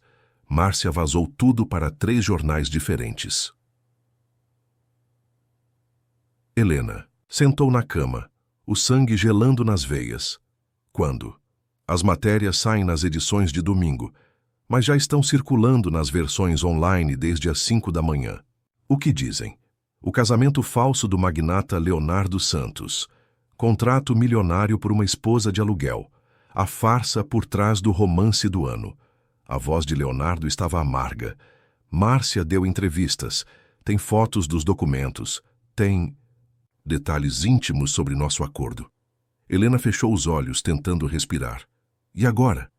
Márcia vazou tudo para 3 jornais diferentes. Helena sentou na cama, o sangue gelando nas veias. Quando? As matérias saem nas edições de domingo, mas já estão circulando nas versões online desde as 5 da manhã. O que dizem? O casamento falso do magnata Leonardo Santos. Contrato milionário por uma esposa de aluguel. A farsa por trás do romance do ano. A voz de Leonardo estava amarga. Márcia deu entrevistas. Tem fotos dos documentos. Tem detalhes íntimos sobre nosso acordo. Helena fechou os olhos, tentando respirar. E agora?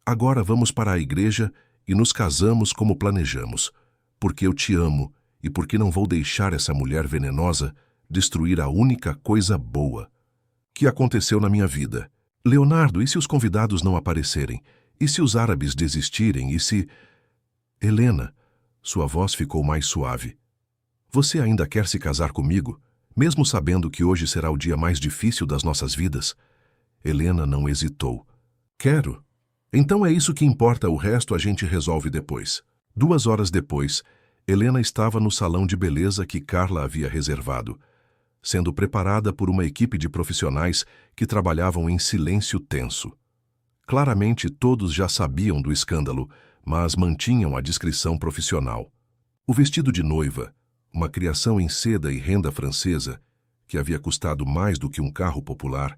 Agora vamos para a igreja e nos casamos como planejamos, porque eu te amo e porque não vou deixar essa mulher venenosa destruir a única coisa boa que aconteceu na minha vida. Leonardo, e se os convidados não aparecerem? E se os árabes desistirem? E se... Helena, sua voz ficou mais suave. Você ainda quer se casar comigo, mesmo sabendo que hoje será o dia mais difícil das nossas vidas? Helena não hesitou. Quero. Então é isso que importa, o resto a gente resolve depois. 2 horas depois, Helena estava no salão de beleza que Carla havia reservado, sendo preparada por uma equipe de profissionais que trabalhavam em silêncio tenso. Claramente todos já sabiam do escândalo, mas mantinham a discrição profissional. O vestido de noiva, uma criação em seda e renda francesa, que havia custado mais do que um carro popular,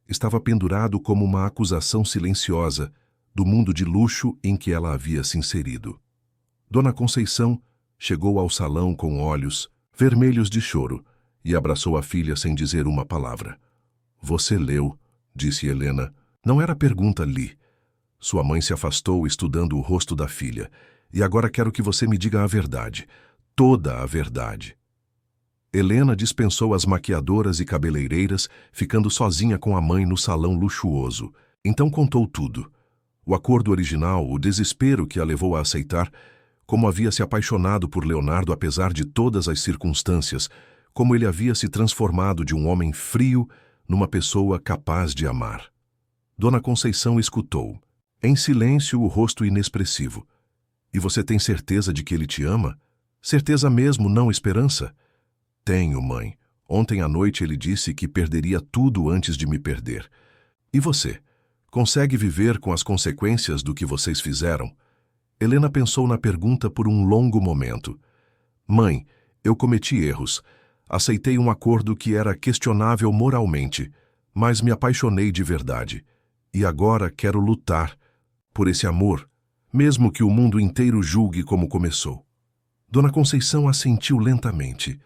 estava pendurado como uma acusação silenciosa do mundo de luxo em que ela havia se inserido. Dona Conceição chegou ao salão com olhos vermelhos de choro e abraçou a filha sem dizer uma palavra. Você leu, disse Helena. Não era pergunta, li. Sua mãe se afastou estudando o rosto da filha. E agora quero que você me diga a verdade. Toda a verdade. Helena dispensou as maquiadoras e cabeleireiras, ficando sozinha com a mãe no salão luxuoso. Então contou tudo. O acordo original, o desespero que a levou a aceitar, como havia se apaixonado por Leonardo apesar de todas as circunstâncias, como ele havia se transformado de um homem frio numa pessoa capaz de amar. Dona Conceição escutou, em silêncio, o rosto inexpressivo. E você tem certeza de que ele te ama? Certeza mesmo, não esperança? Tenho, mãe. Ontem à noite ele disse que perderia tudo antes de me perder. E você? Consegue viver com as consequências do que vocês fizeram? Helena pensou na pergunta por um longo momento. Mãe, eu cometi erros. Aceitei um acordo que era questionável moralmente, mas me apaixonei de verdade. E agora quero lutar por esse amor, mesmo que o mundo inteiro julgue como começou. Dona Conceição assentiu lentamente.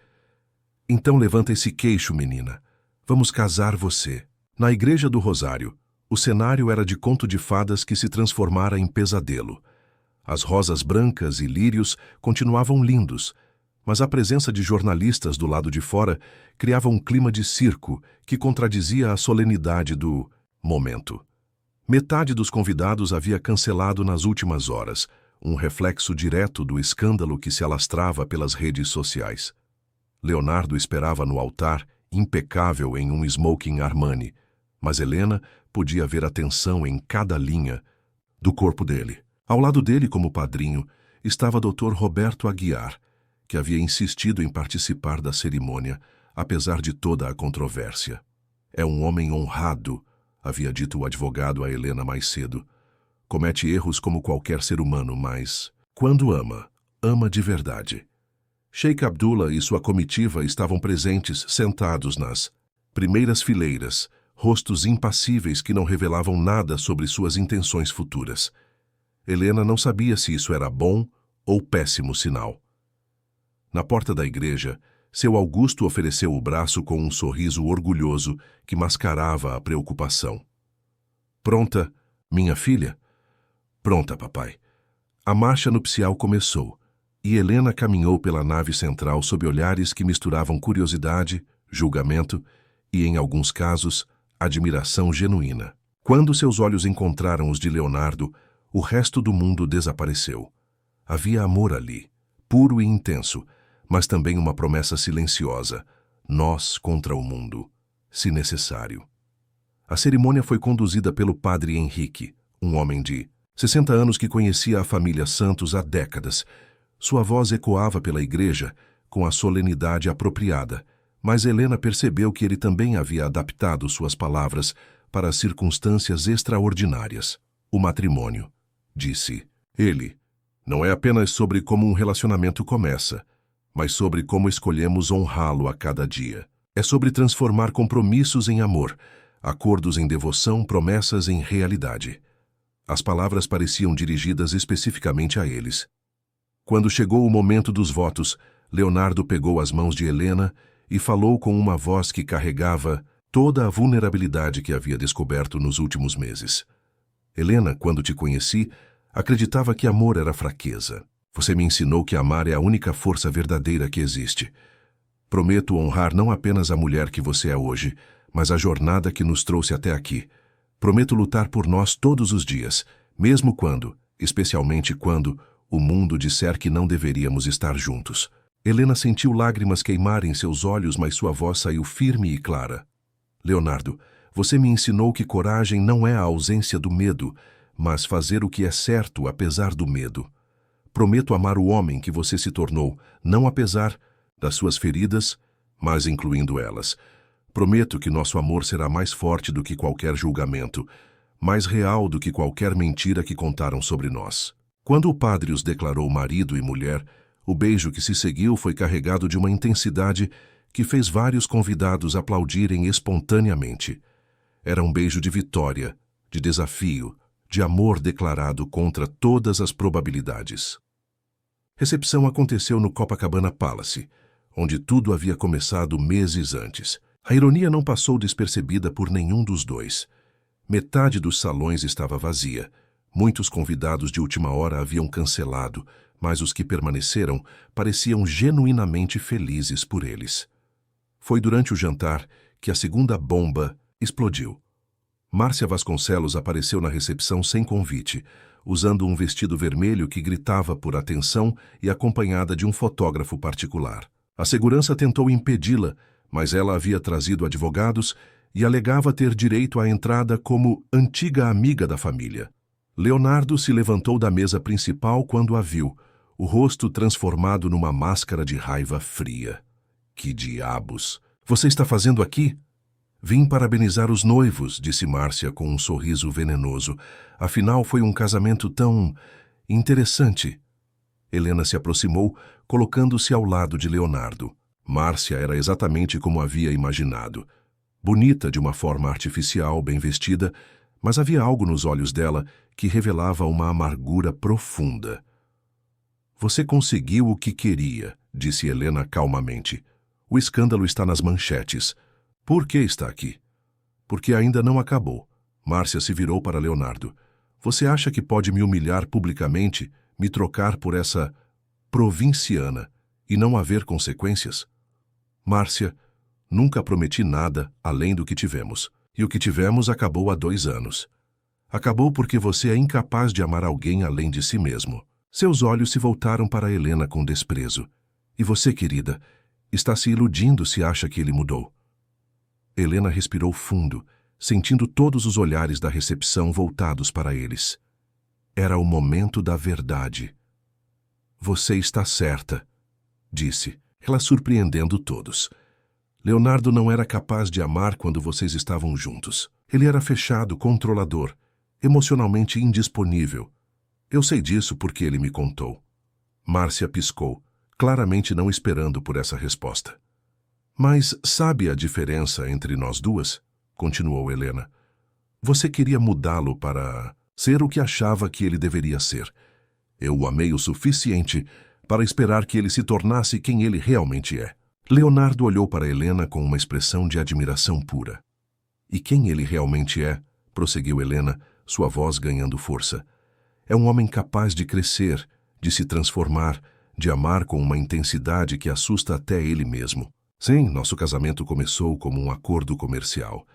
Então levanta esse queixo, menina. Vamos casar você. Na Igreja do Rosário, o cenário era de conto de fadas que se transformara em pesadelo. As rosas brancas e lírios continuavam lindos, mas a presença de jornalistas do lado de fora criava um clima de circo que contradizia a solenidade do momento. Metade dos convidados havia cancelado nas últimas horas, um reflexo direto do escândalo que se alastrava pelas redes sociais. Leonardo esperava no altar, impecável em um smoking Armani, mas Helena podia ver a tensão em cada linha do corpo dele. Ao lado dele, como padrinho, estava Dr. Roberto Aguiar, que havia insistido em participar da cerimônia, apesar de toda a controvérsia. É um homem honrado, havia dito o advogado a Helena mais cedo. Comete erros como qualquer ser humano, mas, quando ama, ama de verdade. Sheikh Abdullah e sua comitiva estavam presentes, sentados nas primeiras fileiras, rostos impassíveis que não revelavam nada sobre suas intenções futuras. Helena não sabia se isso era bom ou péssimo sinal. Na porta da igreja, seu Augusto ofereceu o braço com um sorriso orgulhoso que mascarava a preocupação. Pronta, minha filha? Pronta, papai. A marcha nupcial começou, e Helena caminhou pela nave central sob olhares que misturavam curiosidade, julgamento e, em alguns casos, admiração genuína. Quando seus olhos encontraram os de Leonardo, O resto do mundo desapareceu. Havia amor ali, puro e intenso, mas também uma promessa silenciosa: nós contra o mundo, se necessário. A cerimônia foi conduzida pelo padre Henrique, um homem de 60 anos que conhecia a família Santos há décadas. Sua voz ecoava pela igreja com a solenidade apropriada, mas Helena percebeu que ele também havia adaptado suas palavras para circunstâncias extraordinárias. O matrimônio, disse ele, não é apenas sobre como um relacionamento começa, mas sobre como escolhemos honrá-lo a cada dia. É sobre transformar compromissos em amor, acordos em devoção, promessas em realidade. As palavras pareciam dirigidas especificamente a eles. Quando chegou o momento dos votos, Leonardo pegou as mãos de Helena e falou com uma voz que carregava toda a vulnerabilidade que havia descoberto nos últimos meses. Helena, quando te conheci, acreditava que amor era fraqueza. Você me ensinou que amar é a única força verdadeira que existe. Prometo honrar não apenas a mulher que você é hoje, mas a jornada que nos trouxe até aqui. Prometo lutar por nós todos os dias, mesmo quando, especialmente quando, o mundo disser que não deveríamos estar juntos. Helena sentiu lágrimas queimarem seus olhos, mas sua voz saiu firme e clara. Leonardo, você me ensinou que coragem não é a ausência do medo, mas fazer o que é certo apesar do medo. Prometo amar o homem que você se tornou, não apesar das suas feridas, mas incluindo elas. Prometo que nosso amor será mais forte do que qualquer julgamento, mais real do que qualquer mentira que contaram sobre nós. Quando o padre os declarou marido e mulher, o beijo que se seguiu foi carregado de uma intensidade que fez vários convidados aplaudirem espontaneamente. Era um beijo de vitória, de desafio, de amor declarado contra todas as probabilidades. Recepção aconteceu no Copacabana Palace, onde tudo havia começado meses antes. A ironia não passou despercebida por nenhum dos dois. Metade dos salões estava vazia. Muitos convidados de última hora haviam cancelado, mas os que permaneceram pareciam genuinamente felizes por eles. Foi durante o jantar que a segunda bomba explodiu. Márcia Vasconcelos apareceu na recepção sem convite, usando um vestido vermelho que gritava por atenção e acompanhada de um fotógrafo particular. A segurança tentou impedi-la, mas ela havia trazido advogados e alegava ter direito à entrada como antiga amiga da família. Leonardo se levantou da mesa principal quando a viu, o rosto transformado numa máscara de raiva fria. Que diabos! Você está fazendo aqui? Vim parabenizar os noivos, disse Márcia com um sorriso venenoso. Afinal, foi um casamento tão interessante. Helena se aproximou, colocando-se ao lado de Leonardo. Márcia era exatamente como havia imaginado. Bonita de uma forma artificial, bem vestida, mas havia algo nos olhos dela que revelava uma amargura profunda. Você conseguiu o que queria, disse Helena calmamente. O escândalo está nas manchetes. Por que está aqui? Porque ainda não acabou. Márcia se virou para Leonardo. Você acha que pode me humilhar publicamente, me trocar por essa provinciana e não haver consequências? Márcia, nunca prometi nada além do que tivemos. E o que tivemos acabou há 2 anos. Acabou porque você é incapaz de amar alguém além de si mesmo. Seus olhos se voltaram para Helena com desprezo. E você, querida, está se iludindo se acha que ele mudou. Helena respirou fundo, sentindo todos os olhares da recepção voltados para eles. Era o momento da verdade. Você está certa, disse, ela surpreendendo todos. Leonardo não era capaz de amar quando vocês estavam juntos. Ele era fechado, controlador, emocionalmente indisponível. Eu sei disso porque ele me contou. Márcia piscou, claramente não esperando por essa resposta. Mas sabe a diferença entre nós duas? Continuou Helena. Você queria mudá-lo para ser o que achava que ele deveria ser. Eu o amei o suficiente para esperar que ele se tornasse quem ele realmente é. Leonardo olhou para Helena com uma expressão de admiração pura. E quem ele realmente é, prosseguiu Helena, sua voz ganhando força. É um homem capaz de crescer, de se transformar, de amar com uma intensidade que assusta até ele mesmo. Sim, nosso casamento começou como um acordo comercial,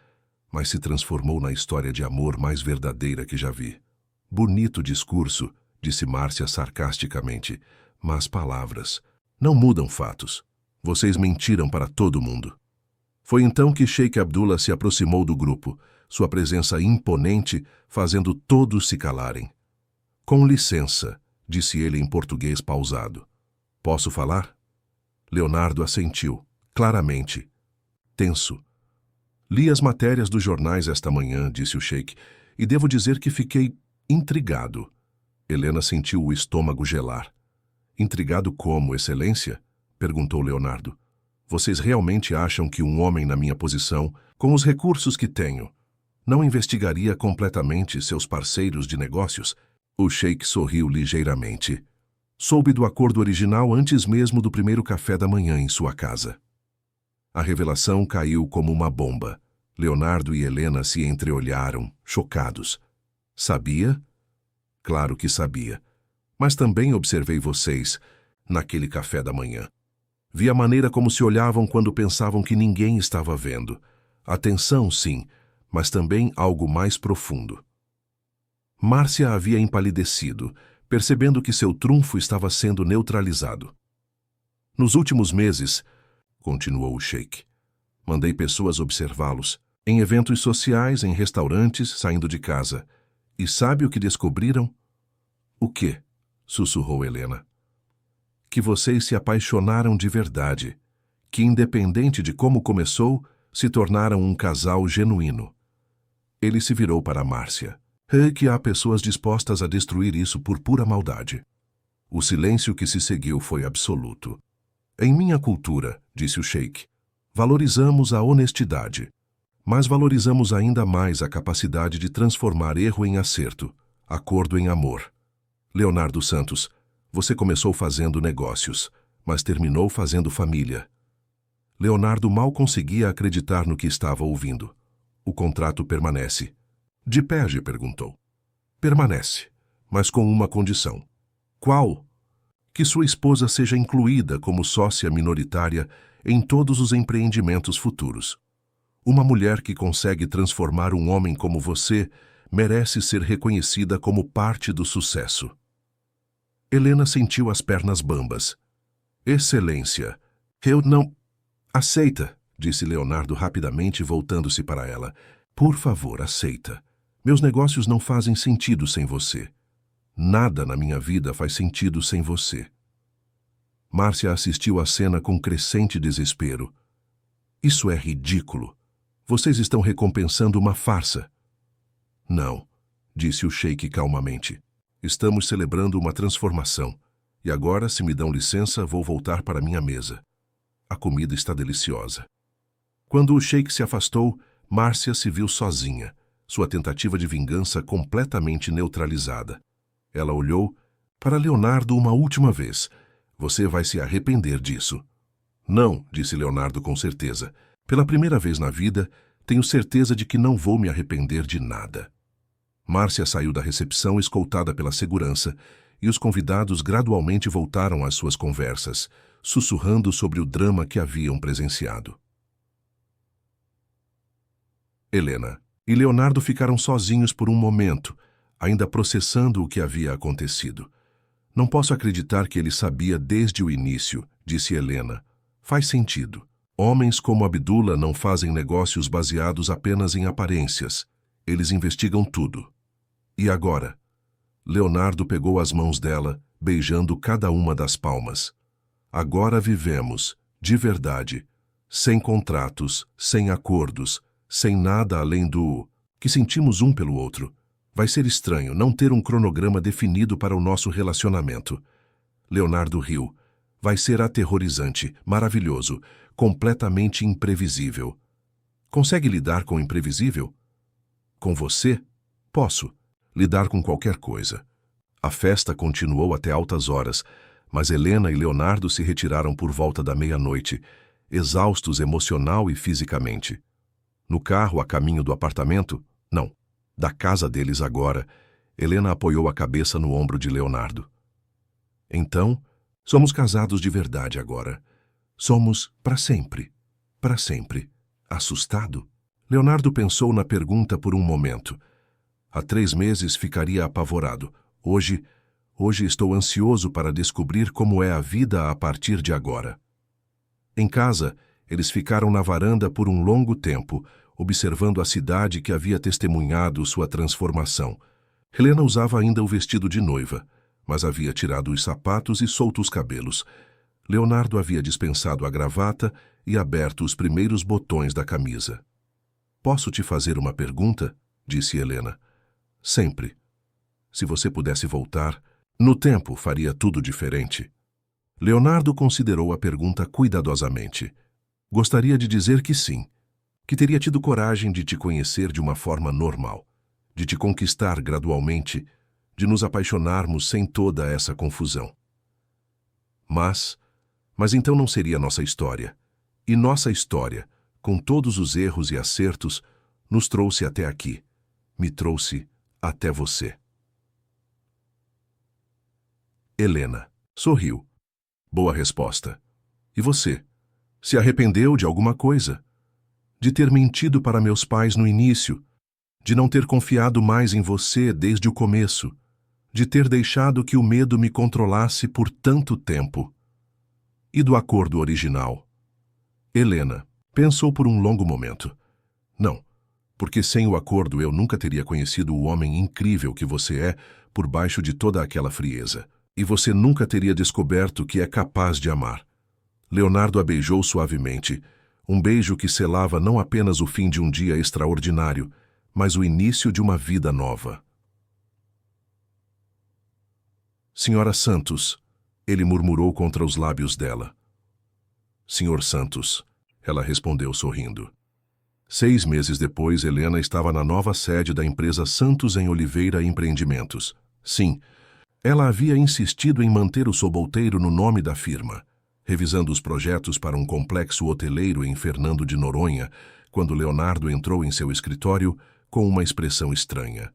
mas se transformou na história de amor mais verdadeira que já vi. Bonito discurso, disse Márcia sarcasticamente, mas palavras não mudam fatos. Vocês mentiram para todo mundo. Foi então que Sheikh Abdullah se aproximou do grupo, sua presença imponente fazendo todos se calarem. Com licença, disse ele em português pausado. Posso falar? Leonardo assentiu, claramente. Tenso. Li as matérias dos jornais esta manhã, disse o Sheikh, e devo dizer que fiquei intrigado. Helena sentiu o estômago gelar. Intrigado como, Excelência? Perguntou Leonardo. Vocês realmente acham que um homem na minha posição, com os recursos que tenho, não investigaria completamente seus parceiros de negócios? O Sheikh sorriu ligeiramente. Soube do acordo original antes mesmo do primeiro café da manhã em sua casa. A revelação caiu como uma bomba. Leonardo e Helena se entreolharam, chocados. Sabia? Claro que sabia. Mas também observei vocês naquele café da manhã. Vi a maneira como se olhavam quando pensavam que ninguém estava vendo. Atenção, sim, mas também algo mais profundo. Márcia havia empalidecido, percebendo que seu trunfo estava sendo neutralizado. Nos últimos meses, continuou o Sheikh, mandei pessoas observá-los, em eventos sociais, em restaurantes, saindo de casa. E sabe o que descobriram? O quê? Sussurrou Helena. Que vocês se apaixonaram de verdade, que, independente de como começou, se tornaram um casal genuíno. Ele se virou para Márcia. É que há pessoas dispostas a destruir isso por pura maldade. O silêncio que se seguiu foi absoluto. Em minha cultura, disse o Sheikh, valorizamos a honestidade, mas valorizamos ainda mais a capacidade de transformar erro em acerto, acordo em amor. Leonardo Santos, você começou fazendo negócios, mas terminou fazendo família. Leonardo mal conseguia acreditar no que estava ouvindo. O contrato permanece. De Pege perguntou. Permanece, mas com uma condição. Qual? Que sua esposa seja incluída como sócia minoritária em todos os empreendimentos futuros. Uma mulher que consegue transformar um homem como você merece ser reconhecida como parte do sucesso. Helena sentiu as pernas bambas. Excelência, eu não... Aceita, disse Leonardo rapidamente, voltando-se para ela. Por favor, aceita. Meus negócios não fazem sentido sem você. Nada na minha vida faz sentido sem você. Márcia assistiu à cena com crescente desespero. Isso é ridículo. Vocês estão recompensando uma farsa. Não, disse o Sheikh calmamente. Estamos celebrando uma transformação. E agora, se me dão licença, vou voltar para minha mesa. A comida está deliciosa. Quando o Sheikh se afastou, Márcia se viu sozinha, sua tentativa de vingança completamente neutralizada. Ela olhou para Leonardo uma última vez. Você vai se arrepender disso. Não, disse Leonardo com certeza. Pela primeira vez na vida, tenho certeza de que não vou me arrepender de nada. Márcia saiu da recepção escoltada pela segurança e os convidados gradualmente voltaram às suas conversas, sussurrando sobre o drama que haviam presenciado. Helena e Leonardo ficaram sozinhos por um momento, ainda processando o que havia acontecido. Não posso acreditar que ele sabia desde o início, disse Helena. Faz sentido. Homens como Abdullah não fazem negócios baseados apenas em aparências. Eles investigam tudo. E agora? Leonardo pegou as mãos dela, beijando cada uma das palmas. Agora vivemos, de verdade, sem contratos, sem acordos, sem nada além do que sentimos um pelo outro. Vai ser estranho não ter um cronograma definido para o nosso relacionamento. Leonardo riu. Vai ser aterrorizante, maravilhoso, completamente imprevisível. Consegue lidar com o imprevisível? Com você? Posso. Lidar com qualquer coisa. A festa continuou até altas horas, mas Helena e Leonardo se retiraram por volta da meia-noite, exaustos emocional e fisicamente. No carro, a caminho do apartamento, não, da casa deles agora, Helena apoiou a cabeça no ombro de Leonardo. Então, somos casados de verdade agora. Somos para sempre. Para sempre. Assustado? Leonardo pensou na pergunta por um momento. Há 3 meses ficaria apavorado. Hoje estou ansioso para descobrir como é a vida a partir de agora. Em casa, eles ficaram na varanda por um longo tempo, observando a cidade que havia testemunhado sua transformação. Helena usava ainda o vestido de noiva, mas havia tirado os sapatos e solto os cabelos. Leonardo havia dispensado a gravata e aberto os primeiros botões da camisa. "Posso te fazer uma pergunta?" disse Helena. "Sempre. Se você pudesse voltar, no tempo faria tudo diferente." Leonardo considerou a pergunta cuidadosamente. "Gostaria de dizer que sim, que teria tido coragem de te conhecer de uma forma normal, de te conquistar gradualmente, de nos apaixonarmos sem toda essa confusão. Mas então não seria nossa história. E nossa história, com todos os erros e acertos, nos trouxe até aqui. Me trouxe até você." Helena sorriu. "Boa resposta. E você? Se arrependeu de alguma coisa? De ter mentido para meus pais no início? De não ter confiado mais em você desde o começo? De ter deixado que o medo me controlasse por tanto tempo? E do acordo original?" Helena pensou por um longo momento. "Não, porque sem o acordo eu nunca teria conhecido o homem incrível que você é por baixo de toda aquela frieza. E você nunca teria descoberto que é capaz de amar." Leonardo a beijou suavemente, um beijo que selava não apenas o fim de um dia extraordinário, mas o início de uma vida nova. "Senhora Santos", ele murmurou contra os lábios dela. "Senhor Santos", ela respondeu sorrindo. 6 meses depois, Helena estava na nova sede da empresa Santos em Oliveira Empreendimentos. Sim, ela havia insistido em manter o Sobolteiro no nome da firma, revisando os projetos para um complexo hoteleiro em Fernando de Noronha, quando Leonardo entrou em seu escritório com uma expressão estranha.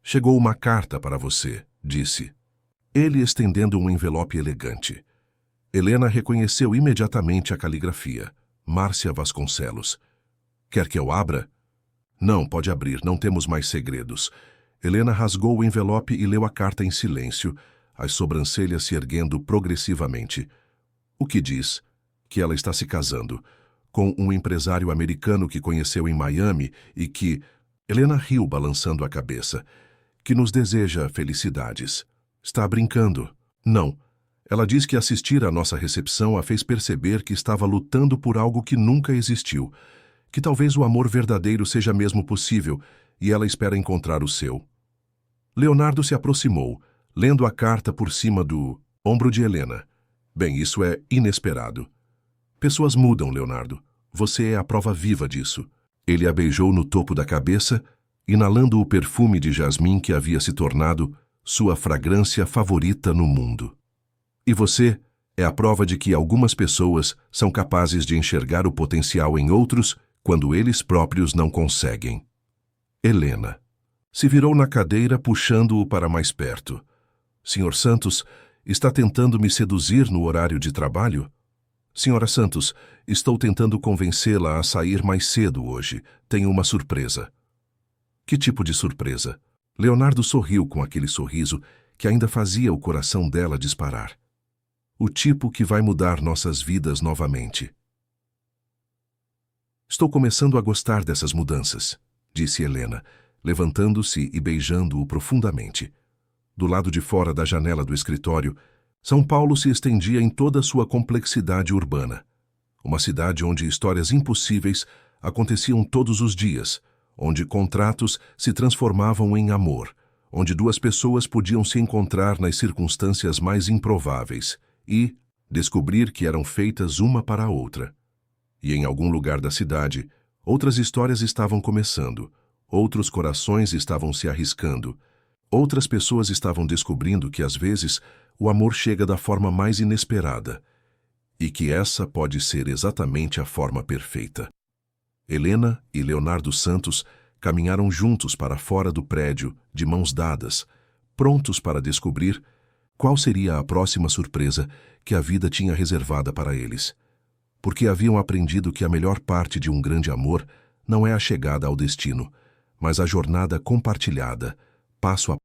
"Chegou uma carta para você", disse, ele estendendo um envelope elegante. Helena reconheceu imediatamente a caligrafia. Márcia Vasconcelos. "Quer que eu abra?" "Não, pode abrir, não temos mais segredos." Helena rasgou o envelope e leu a carta em silêncio, as sobrancelhas se erguendo progressivamente. "O que diz?" "Que ela está se casando com um empresário americano que conheceu em Miami e que..." Helena riu, balançando a cabeça. "Que nos deseja felicidades." "Está brincando?" "Não. Ela diz que assistir à nossa recepção a fez perceber que estava lutando por algo que nunca existiu, que talvez o amor verdadeiro seja mesmo possível, e ela espera encontrar o seu." Leonardo se aproximou, lendo a carta por cima do ombro de Helena. "Bem, isso é inesperado." "Pessoas mudam, Leonardo. Você é a prova viva disso." Ele a beijou no topo da cabeça, inalando o perfume de jasmim que havia se tornado sua fragrância favorita no mundo. "E você é a prova de que algumas pessoas são capazes de enxergar o potencial em outros quando eles próprios não conseguem." Helena se virou na cadeira, puxando-o para mais perto. "Senhor Santos, está tentando me seduzir no horário de trabalho?" "Senhora Santos, estou tentando convencê-la a sair mais cedo hoje. Tenho uma surpresa." "Que tipo de surpresa?" Leonardo sorriu com aquele sorriso que ainda fazia o coração dela disparar. "O tipo que vai mudar nossas vidas novamente." "Estou começando a gostar dessas mudanças", disse Helena, levantando-se e beijando-o profundamente. Do lado de fora da janela do escritório, São Paulo se estendia em toda a sua complexidade urbana. Uma cidade onde histórias impossíveis aconteciam todos os dias, onde contratos se transformavam em amor, onde duas pessoas podiam se encontrar nas circunstâncias mais improváveis e descobrir que eram feitas uma para a outra. E em algum lugar da cidade, outras histórias estavam começando, outros corações estavam se arriscando, outras pessoas estavam descobrindo que, às vezes, o amor chega da forma mais inesperada, e que essa pode ser exatamente a forma perfeita. Helena e Leonardo Santos caminharam juntos para fora do prédio, de mãos dadas, prontos para descobrir qual seria a próxima surpresa que a vida tinha reservada para eles. Porque haviam aprendido que a melhor parte de um grande amor não é a chegada ao destino, mas a jornada compartilhada, passo a